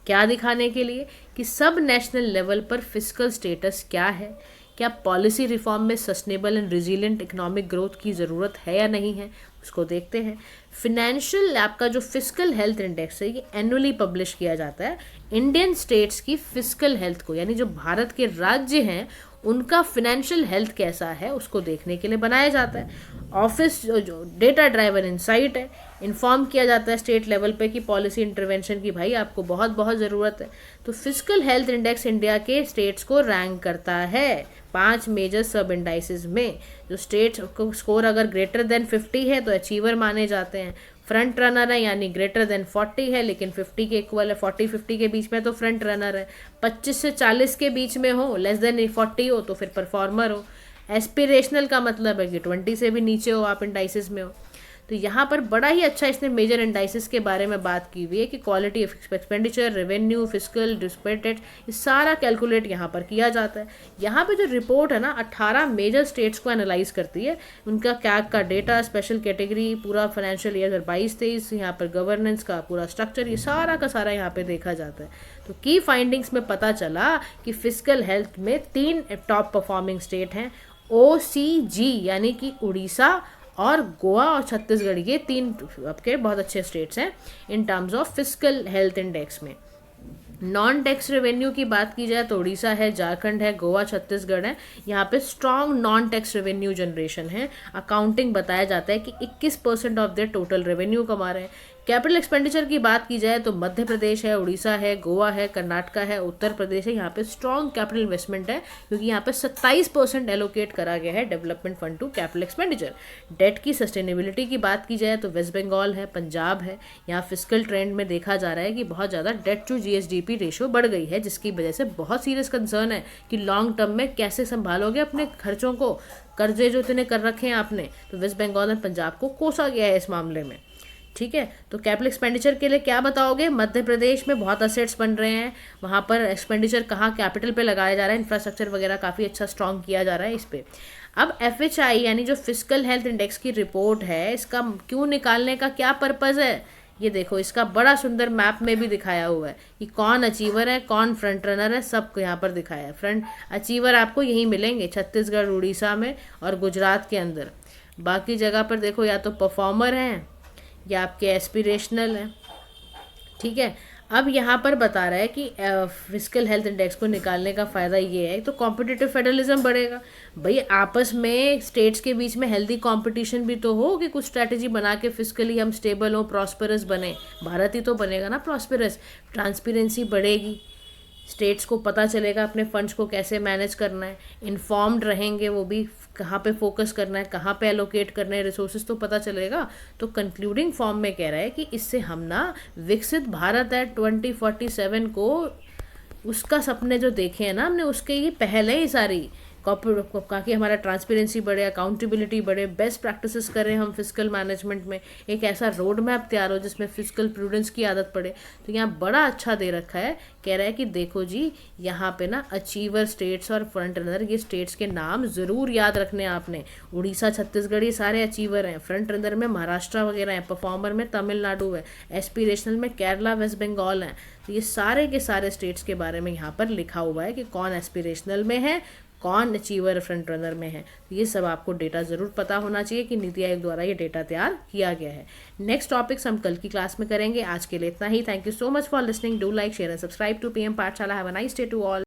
क्या दिखाने के लिए कि सब नेशनल लेवल पर फिस्कल स्टेटस क्या है, क्या पॉलिसी रिफॉर्म में sustainable and resilient economic growth की ज़रूरत है या नहीं है, उसको देखते हैं। फिनेंशियल आपका जो फिस्कल हेल्थ इंडेक्स है ये एनुअली पब्लिश किया जाता है इंडियन स्टेट्स की फिस्कल हेल्थ को, यानी जो भारत के राज्य हैं उनका फिनेंशियल हेल्थ कैसा है उसको देखने के लिए बनाया जाता है। ऑफिस जो डेटा ड्राइवर इनसाइट है, इन्फॉर्म किया जाता है स्टेट लेवल पे कि पॉलिसी इंटरवेंशन की भाई आपको बहुत बहुत ज़रूरत है। तो फिस्कल हेल्थ इंडेक्स इंडिया के स्टेट्स को रैंक करता है 5 मेजर सब इंडाइसिस में। जो स्टेट्स को स्कोर अगर ग्रेटर देन 50 है तो अचीवर माने जाते हैं, फ्रंट रनर है यानी ग्रेटर देन 40 है लेकिन 50 के इक्वल है, 40-50 के बीच में तो फ्रंट रनर है, 25 से 40 के बीच में हो, लेस देन 40 हो तो फिर परफॉर्मर हो। एस्पिरेशनल का मतलब है कि 20 से भी नीचे हो आप इंडाइसिस में हो। तो यहाँ पर बड़ा ही अच्छा इसने मेजर इंडाइसिस के बारे में बात की हुई है कि quality of expenditure, revenue, fiscal disputed, ये सारा कैलकुलेट यहाँ पर किया जाता है। यहाँ पे जो रिपोर्ट है ना 18 मेजर स्टेट्स को एनालाइज करती है, उनका कैग का डेटा, स्पेशल कैटेगरी, पूरा फाइनेंशियल ईयर 22-23, यहाँ पर गवर्नेंस का पूरा स्ट्रक्चर, ये सारा का सारा यहाँ पे देखा जाता है। तो की फाइंडिंग्स में पता चला कि फिस्कल हेल्थ में 3 टॉप परफॉर्मिंग स्टेट हैं, OCG यानी कि उड़ीसा और गोवा और छत्तीसगढ़, ये 3 आपके बहुत अच्छे स्टेट्स हैं इन terms of fiscal health index में। नॉन टैक्स रेवेन्यू की बात की जाए तो उड़ीसा है, झारखंड है, गोवा, छत्तीसगढ़ है, यहाँ पे strong non tax revenue generation है। अकाउंटिंग बताया जाता है कि 21% ऑफ देयर टोटल रेवेन्यू कमा रहे हैं। कैपिटल एक्सपेंडिचर की बात की जाए तो मध्य प्रदेश है, उड़ीसा है, गोवा है, कर्नाटका है, उत्तर प्रदेश है, यहाँ पे स्ट्रॉन्ग कैपिटल इन्वेस्टमेंट है क्योंकि यहाँ पे 27% एलोकेट करा गया है development fund to capital expenditure. Debt की सस्टेनेबिलिटी की बात की जाए तो वेस्ट बंगाल है, पंजाब है, यहाँ फिस्कल ट्रेंड में देखा जा रहा है कि बहुत ज़्यादा डेट टू GSDP रेशो बढ़ गई है, जिसकी वजह से बहुत सीरियस कंसर्न है कि लॉन्ग टर्म में कैसे संभालोगे अपने खर्चों को, कर्जे जो इतने कर रखे हैं आपने। तो वेस्ट बंगाल और पंजाब को कोसा गया है इस मामले में। ठीक है, तो कैपिटल एक्सपेंडिचर के लिए क्या बताओगे? मध्य प्रदेश में बहुत असेट्स बन रहे हैं, वहाँ पर एक्सपेंडिचर कहाँ कैपिटल पे लगाया जा रहा है, इंफ्रास्ट्रक्चर वगैरह काफ़ी अच्छा स्ट्रॉन्ग किया जा रहा है इस पर। अब FHI यानी जो फिस्कल हेल्थ इंडेक्स की रिपोर्ट है, इसका क्यों निकालने का क्या पर्पज़ है, ये देखो इसका बड़ा सुंदर मैप में भी दिखाया हुआ है कि कौन अचीवर है, कौन फ्रंट रनर है, सबको यहाँ पर दिखाया है। फ्रंट अचीवर आपको यहीं मिलेंगे छत्तीसगढ़, उड़ीसा में और गुजरात के अंदर। बाकी जगह पर देखो या तो परफॉर्मर हैं या आपके एस्पिरेशनल हैं। ठीक है, अब यहाँ पर बता रहा है कि फिस्कल हेल्थ इंडेक्स को निकालने का फ़ायदा ये है तो कॉम्पिटिटिव फेडरलिज्म बढ़ेगा। भाई आपस में स्टेट्स के बीच में हेल्दी कंपटीशन भी तो हो कि कुछ स्ट्रैटेजी बना के फिस्कली हम स्टेबल हो, प्रॉस्पेरस बने। भारत ही तो बनेगा ना प्रॉस्पेरस। ट्रांसपेरेंसी बढ़ेगी, स्टेट्स को पता चलेगा अपने फंड्स को कैसे मैनेज करना है, इन्फॉर्म्ड रहेंगे वो भी, कहाँ पे फोकस करना है, कहाँ पे एलोकेट करना है रिसोर्सेज तो पता चलेगा। तो कंक्लूडिंग फॉर्म में कह रहा है कि इससे हम ना विकसित भारत है 2047 को, उसका सपने जो देखे हैं ना हमने, उसके ये पहले ही सारी ताकि हमारा ट्रांसपेरेंसी बढ़े, अकाउंटेबिलिटी बढ़े, बेस्ट प्रैक्टिसेस करें हम फिस्कल मैनेजमेंट में, एक ऐसा रोड मैप तैयार हो जिसमें फिस्कल प्रूडेंस की आदत पड़े। तो यहाँ बड़ा अच्छा दे रखा है, कह रहा है कि देखो जी यहाँ पे ना अचीवर स्टेट्स और फ्रंट रनर, ये स्टेट्स के नाम ज़रूर याद रखने आपने। उड़ीसा, छत्तीसगढ़ ये सारे अचीवर हैं, फ्रंट रनर में महाराष्ट्र वगैरह हैं, परफॉर्मर में तमिलनाडु है, एस्पिरेशनल में केरला, वेस्ट बंगाल हैं। तो ये सारे के सारे स्टेट्स के बारे में यहाँ पर लिखा हुआ है कि कौन एस्पिरेशनल में है, कौन अचीवर फ्रंट रनर में है, तो ये सब आपको डेटा ज़रूर पता होना चाहिए कि नीति आयोग द्वारा ये डेटा तैयार किया गया है। नेक्स्ट टॉपिक्स हम कल की क्लास में करेंगे। आज के लिए इतना ही। Thank you so much for listening. Do like, share and subscribe to PM Pathshala. Have a nice day to all.